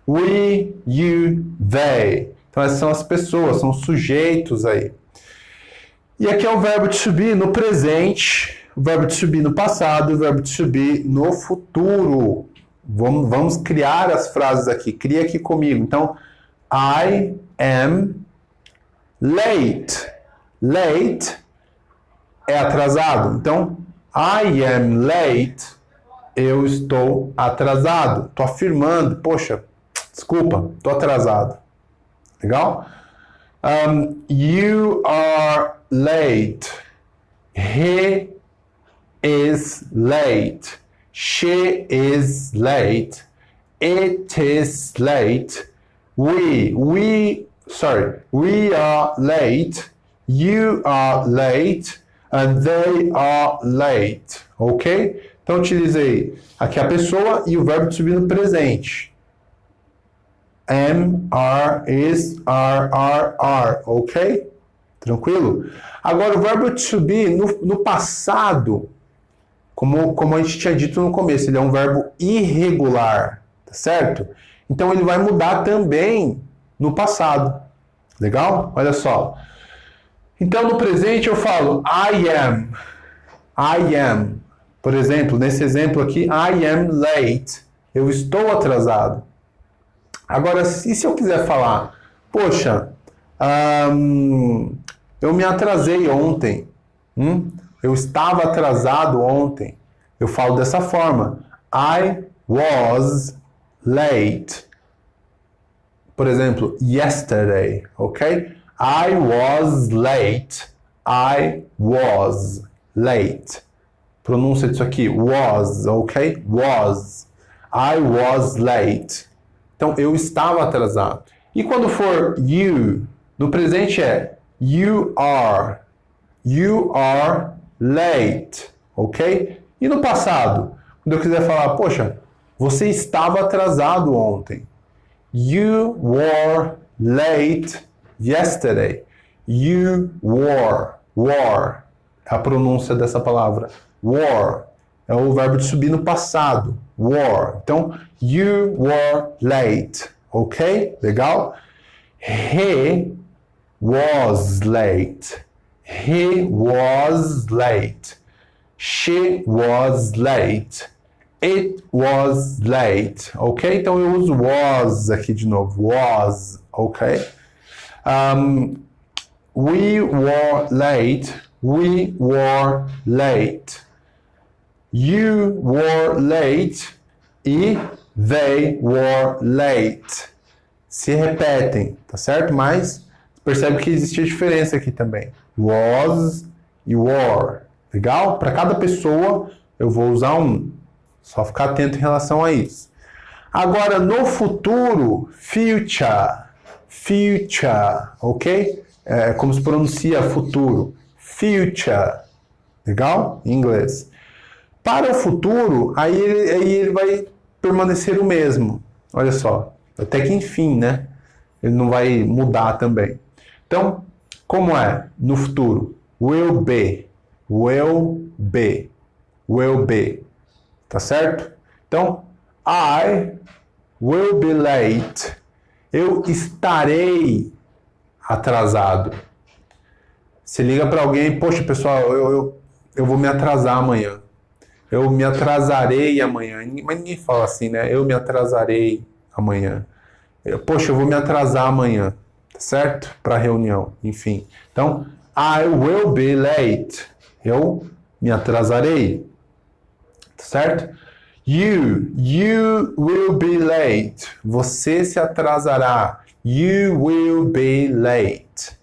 We, you, they. Então essas são as pessoas, são os sujeitos aí. E aqui é o verbo to be no presente, o verbo to be no passado e o verbo to be no futuro. Vamos criar as frases aqui. Cria aqui comigo. Então, I am late. Late é atrasado. Então, I am late. Eu estou atrasado. Estou afirmando. Poxa, desculpa, estou atrasado. Legal? You are late. He is late. She is late. It is late. We are late. You are late. And they are late. Ok? Então, utilizei aqui a pessoa e o verbo to be no presente. Am, are, is, are. Ok? Tranquilo? Agora, o verbo to be no passado, como a gente tinha dito no começo, ele é um verbo irregular, tá certo? Então, ele vai mudar também no passado. Legal? Olha só. Então, no presente, eu falo I am. I am. Por exemplo, nesse exemplo aqui, I am late. Eu estou atrasado. Agora, e se eu quiser falar, poxa, eu me atrasei ontem. Eu estava atrasado ontem. Eu falo dessa forma. I was late. Por exemplo, yesterday, ok? I was late. I was late. Pronúncia disso aqui, was, ok? Was. I was late. Então, eu estava atrasado. E quando for you, no presente é you are. You are late, ok? E no passado, quando eu quiser falar, poxa, você estava atrasado ontem. You were late yesterday. You were. É a pronúncia dessa palavra. Were. É o verbo de subir no passado. Were. Então, you were late. Ok? Legal? He was late. He was late. She was late. It was late. Ok? Então, eu uso was aqui de novo. Was. Ok? We were late. We were late. You were late e they were late. Se repetem, tá certo? Mas percebe que existe a diferença aqui também. Was e were. Legal? Para cada pessoa eu vou usar um. Só ficar atento em relação a isso. Agora, no futuro, future. Future, ok? É como se pronuncia futuro. Future. Legal? Em inglês. Para o futuro, aí ele vai permanecer o mesmo. Olha só. Até que enfim, né? Ele não vai mudar também. Então, como é no futuro? Will be. Will be. Will be. Tá certo? Então, I will be late. Eu estarei atrasado. Se liga para alguém, poxa, pessoal, eu vou me atrasar amanhã. Eu me atrasarei amanhã. Mas ninguém fala assim, né? Eu me atrasarei amanhã. Poxa, eu vou me atrasar amanhã, certo? Para a reunião, enfim. Então, I will be late. Eu me atrasarei, certo? You will be late. Você se atrasará. You will be late.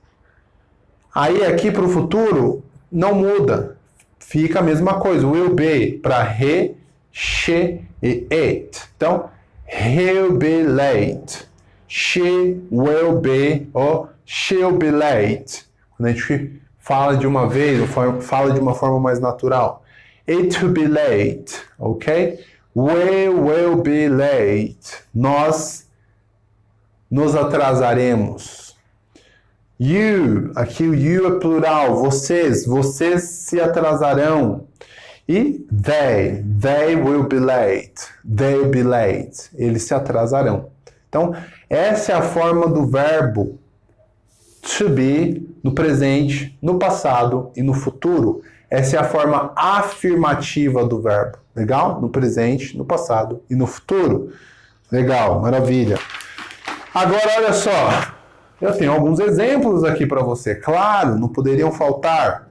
Aí aqui para o futuro não muda. Fica a mesma coisa. Will be para he, she e it. Então, he'll be late. She will be ou she'll be late. Quando a gente fala de uma vez, ou fala de uma forma mais natural. It will be late, ok? We will be late. Nós nos atrasaremos. You, aqui o you é plural. Vocês se atrasarão. E they will be late. They will be late. Eles se atrasarão. Então, essa é a forma do verbo to be no presente, no passado e no futuro. Essa é a forma afirmativa do verbo. Legal? No presente, no passado e no futuro. Legal, maravilha. Agora, olha só. Eu tenho alguns exemplos aqui para você. Claro, não poderiam faltar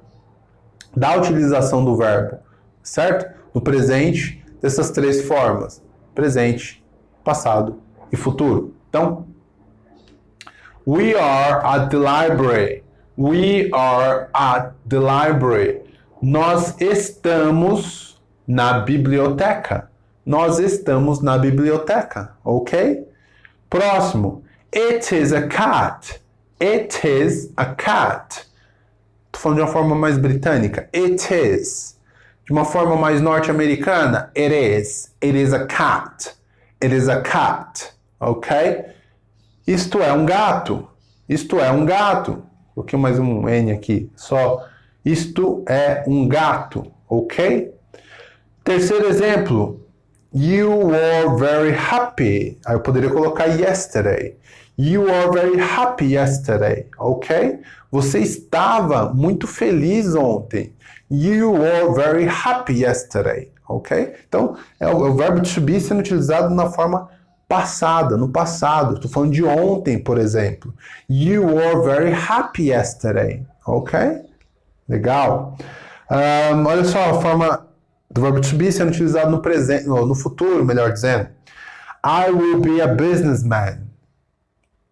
da utilização do verbo, certo? No presente, dessas três formas. Presente, passado e futuro. Então, we are at the library. We are at the library. Nós estamos na biblioteca. Nós estamos na biblioteca, ok? Próximo. It is a cat. It is a cat. Estou falando de uma forma mais britânica. It is. De uma forma mais norte-americana. It is. It is a cat. It is a cat. Ok? Isto é um gato. Isto é um gato. Coloquei mais um N aqui. Só. Isto é um gato. Ok? Terceiro exemplo. You were very happy. Aí eu poderia colocar yesterday. You were very happy yesterday. Ok? Você estava muito feliz ontem. You were very happy yesterday. Ok? Então, é o verbo to be sendo utilizado na forma passada, no passado. Estou falando de ontem, por exemplo. You were very happy yesterday. Ok? Legal. Olha só a forma do verbo to be sendo utilizado no presente, no futuro, melhor dizendo. I will be a businessman.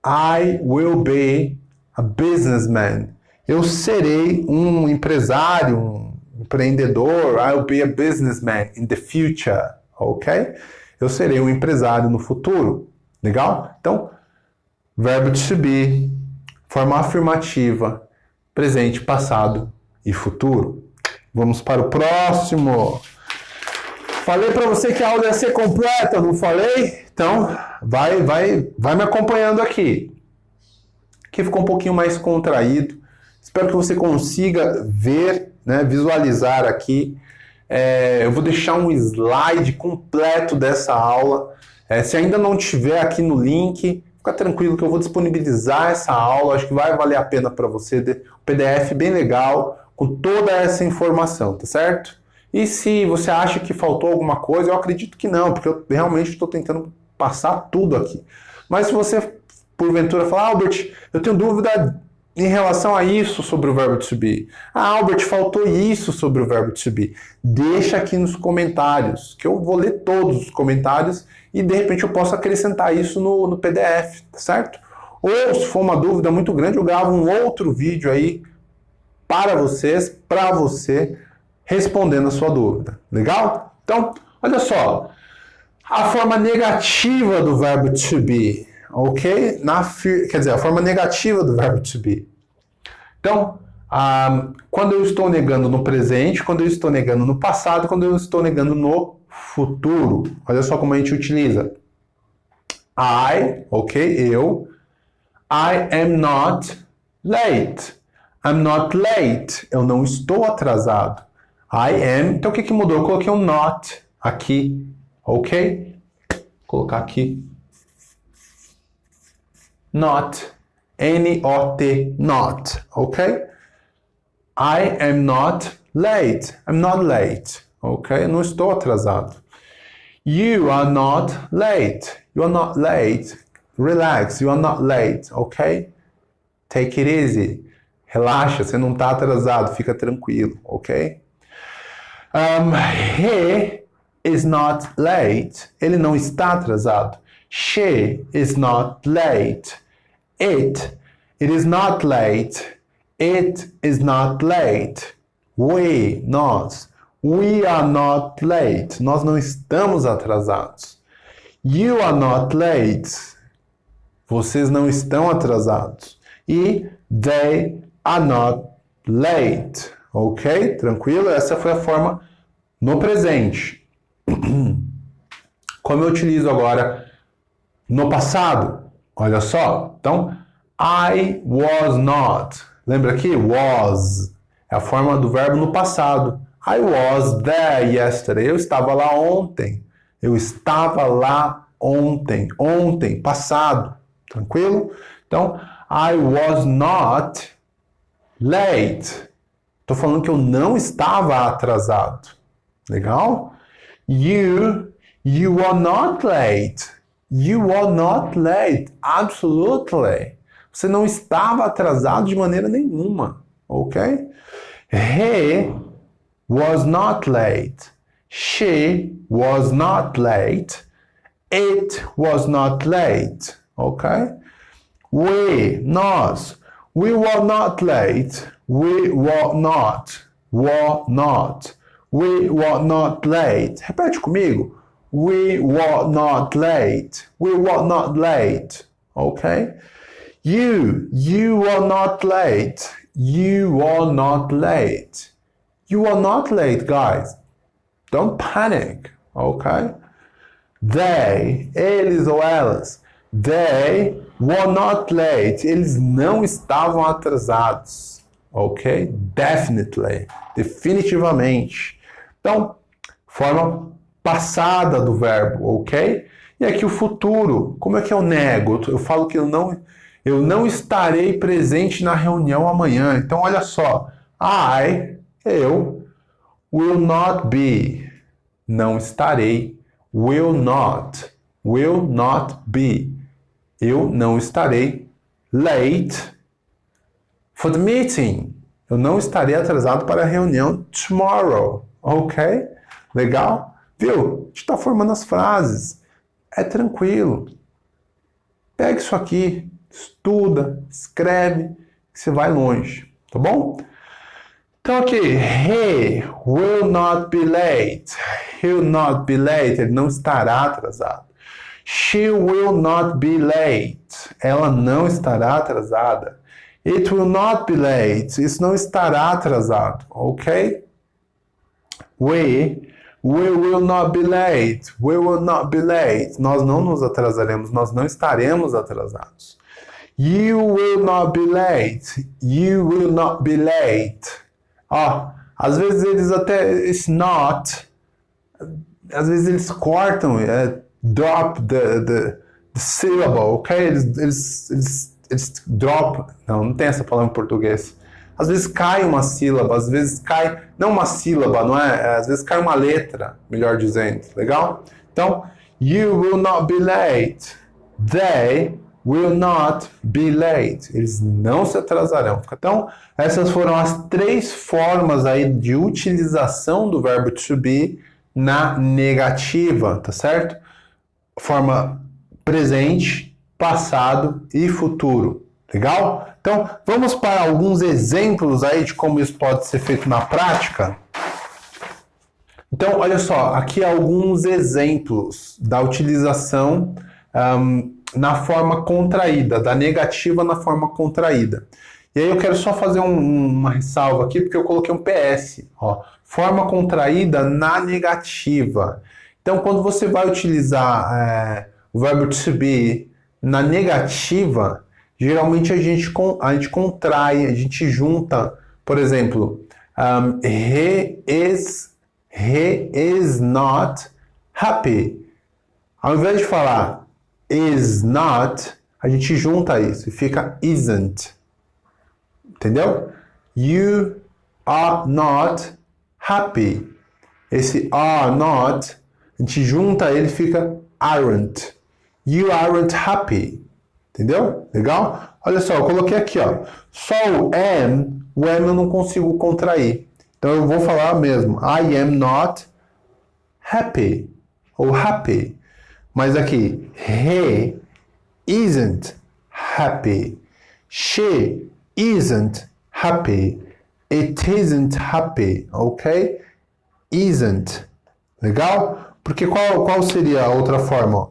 I will be a businessman. Eu serei um empresário, um empreendedor. I will be a businessman in the future. Ok? Eu serei um empresário no futuro. Legal? Então, verbo to be, forma afirmativa, presente, passado e futuro. Vamos para o próximo. Falei para você que a aula ia ser completa, não falei? Então, vai me acompanhando aqui. Aqui ficou um pouquinho mais contraído. Espero que você consiga ver, né, visualizar aqui. Eu vou deixar um slide completo dessa aula. Se ainda não tiver aqui no link, fica tranquilo que eu vou disponibilizar essa aula. Acho que vai valer a pena para você. Um PDF bem legal, com toda essa informação, tá certo? E se você acha que faltou alguma coisa, eu acredito que não, porque eu realmente estou tentando passar tudo aqui. Mas se você, porventura, falar, Albert, eu tenho dúvida em relação a isso sobre o verbo to be. Albert, faltou isso sobre o verbo to be. Deixa aqui nos comentários, que eu vou ler todos os comentários e de repente eu posso acrescentar isso no PDF, tá certo? Ou se for uma dúvida muito grande, eu gravo um outro vídeo aí para vocês, para você, respondendo a sua dúvida. Legal? Então, olha só. A forma negativa do verbo to be, ok? Quer dizer, a forma negativa do verbo to be. Então, quando eu estou negando no presente, quando eu estou negando no passado, quando eu estou negando no futuro. Olha só como a gente utiliza. I, ok? Eu. I am not late. I'm not late. Eu não estou atrasado. I am. Então, o que mudou? Eu coloquei um not aqui. Ok? Vou colocar aqui. Not. N-O-T. Not. Ok? I am not late. I'm not late. Ok? Eu não estou atrasado. You are not late. You are not late. relax, you are not late, ok? Take it easy. Relaxa, você não está atrasado, fica tranquilo, ok? He is not late. Ele não está atrasado. She is not late. It is not late. It is not late. Nós. We are not late. Nós não estamos atrasados. You are not late. Vocês não estão atrasados. E they are not late. Ok? Tranquilo? Essa foi a forma no presente. Como eu utilizo agora no passado? Olha só. Então, I was not. Lembra aqui? Was. É a forma do verbo no passado. I was there yesterday. Eu estava lá ontem. Eu estava lá ontem. Ontem, passado. Tranquilo? Então, I was not late. Estou falando que eu não estava atrasado. Legal? You are not late. You are not late. Absolutely. Você não estava atrasado de maneira nenhuma. Ok? He was not late. She was not late. It was not late. Ok? Nós. We were not late. We were not. Were not. We were not late. Repete comigo. We were not late. We were not late. Ok? You are not late. You are not late. You are not late, guys. Don't panic. Ok? They, eles ou elas, they were not late. Eles não estavam atrasados. Ok? Definitely. Definitivamente. Então, forma passada do verbo, ok? E aqui o futuro. Como é que eu nego? Eu falo que eu não estarei presente na reunião amanhã. Então, olha só. Eu, will not be. Não estarei. Will not be. Eu não estarei late for the meeting. Eu não estarei atrasado para a reunião tomorrow. Ok? Legal? Viu? A gente está formando as frases. É tranquilo. Pega isso aqui, estuda, escreve, que você vai longe. Tá bom? Então aqui, he will not be late. He will not be late. Ele não estará atrasado. She will not be late. Ela não estará atrasada. It will not be late. Isso não estará atrasado. Ok? We will not be late. We will not be late. Nós não nos atrasaremos. Nós não estaremos atrasados. You will not be late. You will not be late. Às vezes eles até... It's not. Às vezes eles cortam. Drop the syllable. Ok? Eles drop. Não tem essa palavra em português. Às vezes cai uma sílaba, às vezes cai, não uma sílaba, não é? Às vezes cai uma letra, melhor dizendo. Legal? Então, you will not be late. They will not be late. Eles não se atrasarão. Então, essas foram as 3 formas aí de utilização do verbo to be na negativa, tá certo? Forma presente, passado e futuro. Legal? Então, vamos para alguns exemplos aí de como isso pode ser feito na prática. Então, olha só, aqui alguns exemplos da utilização na forma contraída, da negativa na forma contraída. E aí eu quero só fazer uma ressalva aqui, porque eu coloquei um PS. Forma contraída na negativa. Então, quando você vai utilizar o verbo to be na negativa, geralmente a gente contrai, a gente junta, por exemplo, he is not happy. Ao invés de falar is not, a gente junta isso e fica isn't. Entendeu? You are not happy. Esse are not, a gente junta ele e fica aren't. You aren't happy. Entendeu? Legal? Olha só, eu coloquei aqui, ó. Só o am eu não consigo contrair. Então eu vou falar mesmo. I am not happy. Ou happy. Mas aqui, he isn't happy. She isn't happy. It isn't happy. Ok? Isn't. Legal? Porque qual seria a outra forma?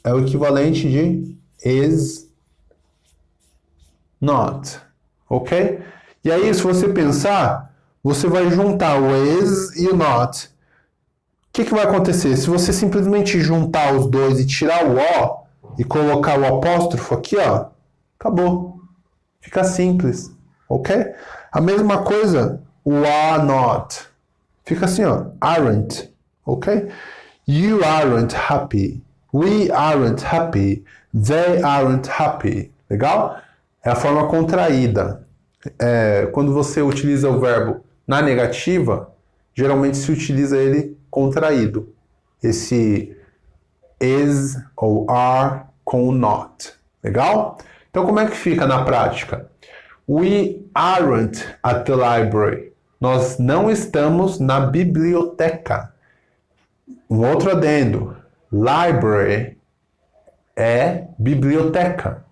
É o equivalente de is not. Ok? E aí, se você pensar, você vai juntar o is e o not. O que vai acontecer? Se você simplesmente juntar os dois e tirar o o e colocar o apóstrofo aqui, ó, acabou. Fica simples. Ok? A mesma coisa, o are not. Fica assim, ó, aren't. Ok? You aren't happy. We aren't happy. They aren't happy. Legal? É a forma contraída. Quando você utiliza o verbo na negativa, geralmente se utiliza ele contraído. Esse is ou are com o not. Legal? Então, como é que fica na prática? We aren't at the library. Nós não estamos na biblioteca. Um outro adendo. Library é biblioteca.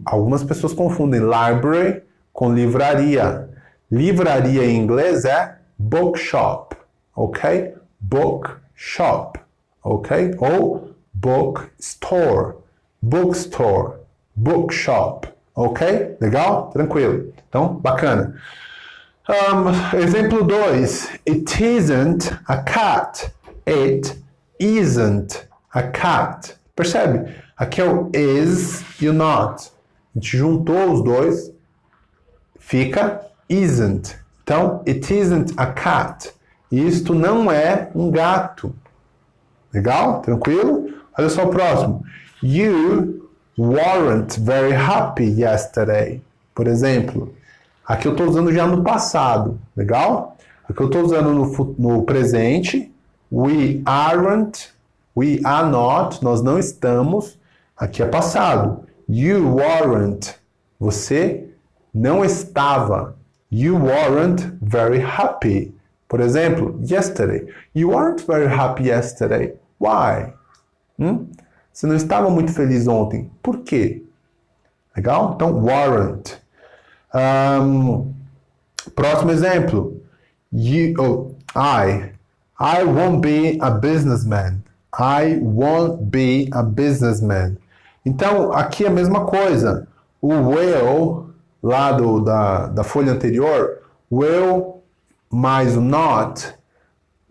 Algumas pessoas confundem library com livraria. Livraria em inglês é bookshop, ok? Bookshop, ok? Ou bookstore, bookstore, bookshop, ok? Legal? Tranquilo. Então, bacana. Exemplo 2. It isn't a cat. It isn't a cat. Percebe? Aqui é o is e o not. A gente juntou os dois, fica isn't. Então, it isn't a cat. Isto não é um gato. Legal? Tranquilo? Olha só o próximo. You weren't very happy yesterday. Por exemplo, aqui eu estou usando já no passado. Legal? Aqui eu estou usando no presente. We aren't. We are not. Nós não estamos. Aqui é passado. You weren't. Você não estava. You weren't very happy. Por exemplo, yesterday. You weren't very happy yesterday. Why? Você não estava muito feliz ontem. Por quê? Legal? Então, weren't. Próximo exemplo. I won't be a businessman. I won't be a businessman. Então, aqui é a mesma coisa. O will, lá da folha anterior, will mais o not,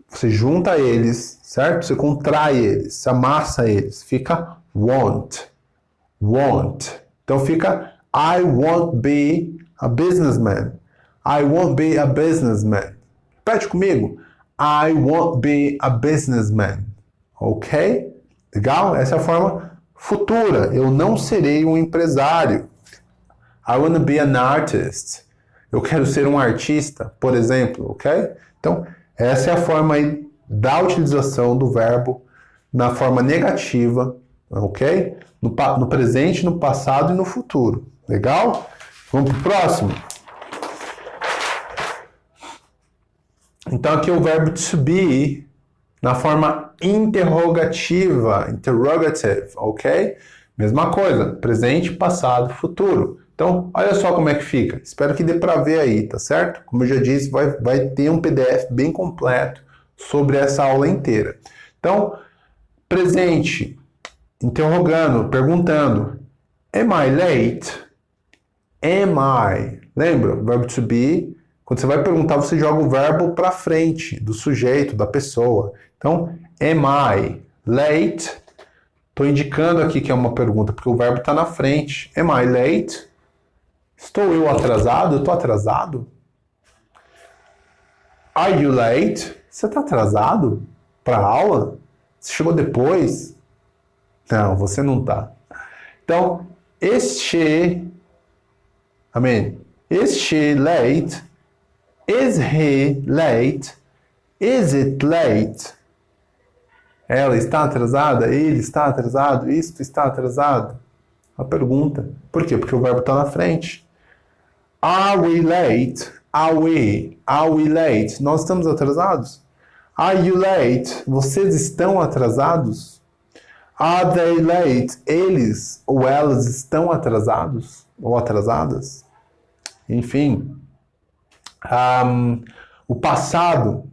você junta eles, certo? Você contrai eles, você amassa eles. Fica won't. Won't. Então fica I won't be a businessman. I won't be a businessman. Repete comigo. I won't be a businessman. Ok? Legal? Essa é a forma futura. Eu não serei um empresário. I want to be an artist. Eu quero ser um artista, por exemplo. Ok? Então, essa é a forma aí da utilização do verbo na forma negativa. Ok? No presente, no passado e no futuro. Legal? Vamos para o próximo? Então, aqui é o verbo to be na forma interrogativa, interrogative, ok? Mesma coisa, presente, passado, futuro. Então, olha só como é que fica. Espero que dê para ver aí, tá certo? Como eu já disse, vai ter um PDF bem completo sobre essa aula inteira. Então, presente, interrogando, perguntando. Am I late? Am I? Lembra? Verbo to be. Quando você vai perguntar, você joga o verbo para frente, do sujeito, da pessoa. Então, am I late? Estou indicando aqui que é uma pergunta, porque o verbo está na frente. Am I late? Estou eu atrasado? Eu estou atrasado? Are you late? Você está atrasado para a aula? Você chegou depois? Não, você não está. Então, is she late? Is he late? Is it late? Ela está atrasada? Ele está atrasado? Isto está atrasado? A pergunta. Por quê? Porque o verbo está na frente. Are we late? Are we late? Nós estamos atrasados? Are you late? Vocês estão atrasados? Are they late? Eles ou elas estão atrasados? Ou atrasadas? Enfim. O passado.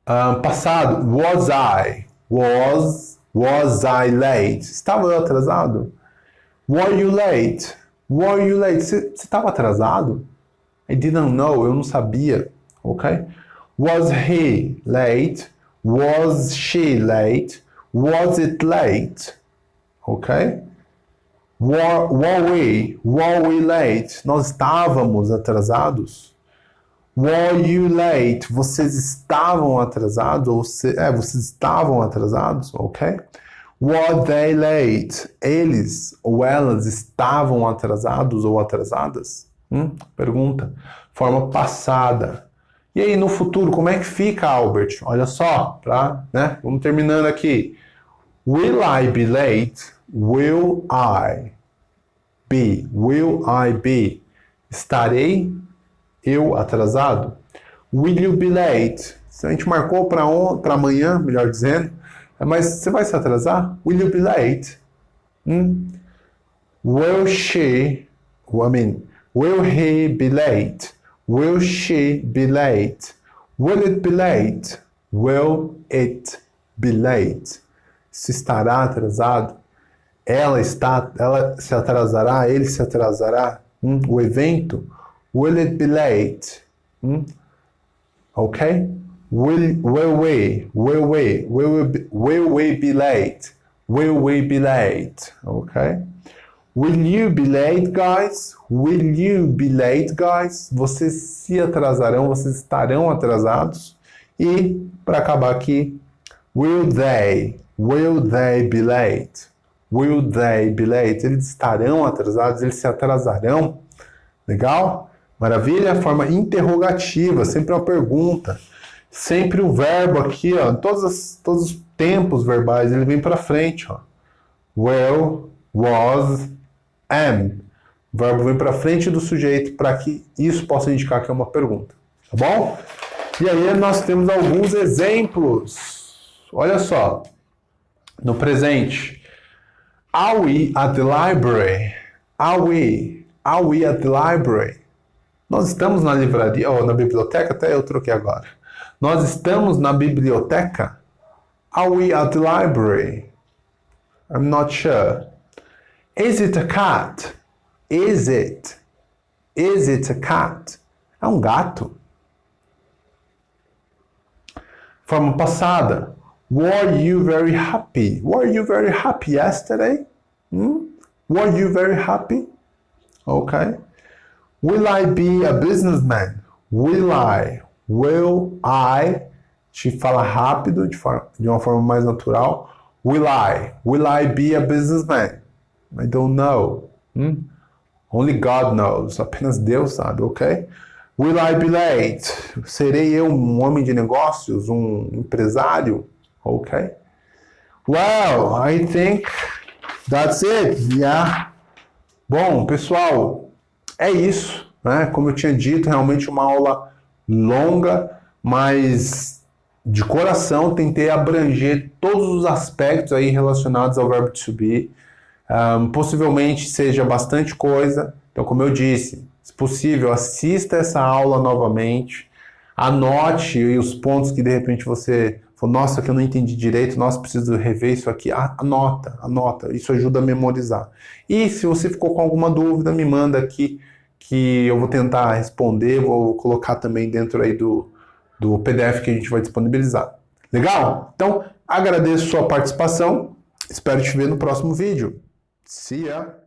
Passado. Was I? Was I late? Estava eu atrasado? Were you late? Were you late? Você estava atrasado? I didn't know. Eu não sabia. Ok? Was he late? Was she late? Was it late? Ok? Were we late? Nós estávamos atrasados? Were you late? Vocês estavam atrasados? Vocês estavam atrasados? Ok? Were they late? Eles ou elas estavam atrasados ou atrasadas? Pergunta. Forma passada. E aí, no futuro, como é que fica, Albert? Olha só, né? Vamos terminando aqui. Will I be late? Will I be? Will I be? Estarei eu atrasado? Will you be late? Se a gente marcou para amanhã, melhor dizendo, mas você vai se atrasar? Will you be late? Will he be late? Will she be late? Will it be late? Will it be late? Se estará atrasado? Ela se atrasará? Ele se atrasará? O evento? Will it be late? Ok? Will we be late? Will we be late? Ok? Will you be late, guys? Will you be late, guys? Vocês se atrasarão, vocês estarão atrasados. E, para acabar aqui, will they be late? Will they be late? Eles estarão atrasados, eles se atrasarão. Legal? Maravilha? Forma interrogativa, sempre uma pergunta. Sempre o verbo aqui, ó, todos os tempos verbais, ele vem para frente, ó. Will, was, am. O verbo vem para frente do sujeito para que isso possa indicar que é uma pergunta. Tá bom? E aí nós temos alguns exemplos. Olha só. No presente. Are we at the library? Are we at the library? Nós estamos na livraria, ou na biblioteca, até eu troquei agora. Nós estamos na biblioteca? Are we at the library? I'm not sure. Is it a cat? Is it a cat? É um gato. Forma passada. Were you very happy? Were you very happy yesterday? Were you very happy? Okay. Will I be a businessman? Will I? Te fala rápido, de uma forma mais natural. Will I be a businessman? I don't know. Only God knows. Apenas Deus sabe, ok? Will I be late? Serei eu um homem de negócios? Um empresário? Ok? Well, I think that's it. Yeah. Bom, pessoal, é isso, né? Como eu tinha dito, realmente uma aula longa, mas de coração tentei abranger todos os aspectos aí relacionados ao verbo to be. Possivelmente seja bastante coisa, então como eu disse, se possível, assista essa aula novamente, anote os pontos que de repente você falou, nossa, que eu não entendi direito, nossa, preciso rever isso aqui, anota, isso ajuda a memorizar. E se você ficou com alguma dúvida, me manda aqui, que eu vou tentar responder, vou colocar também dentro aí do PDF que a gente vai disponibilizar. Legal? Então, agradeço sua participação, espero te ver no próximo vídeo. See ya!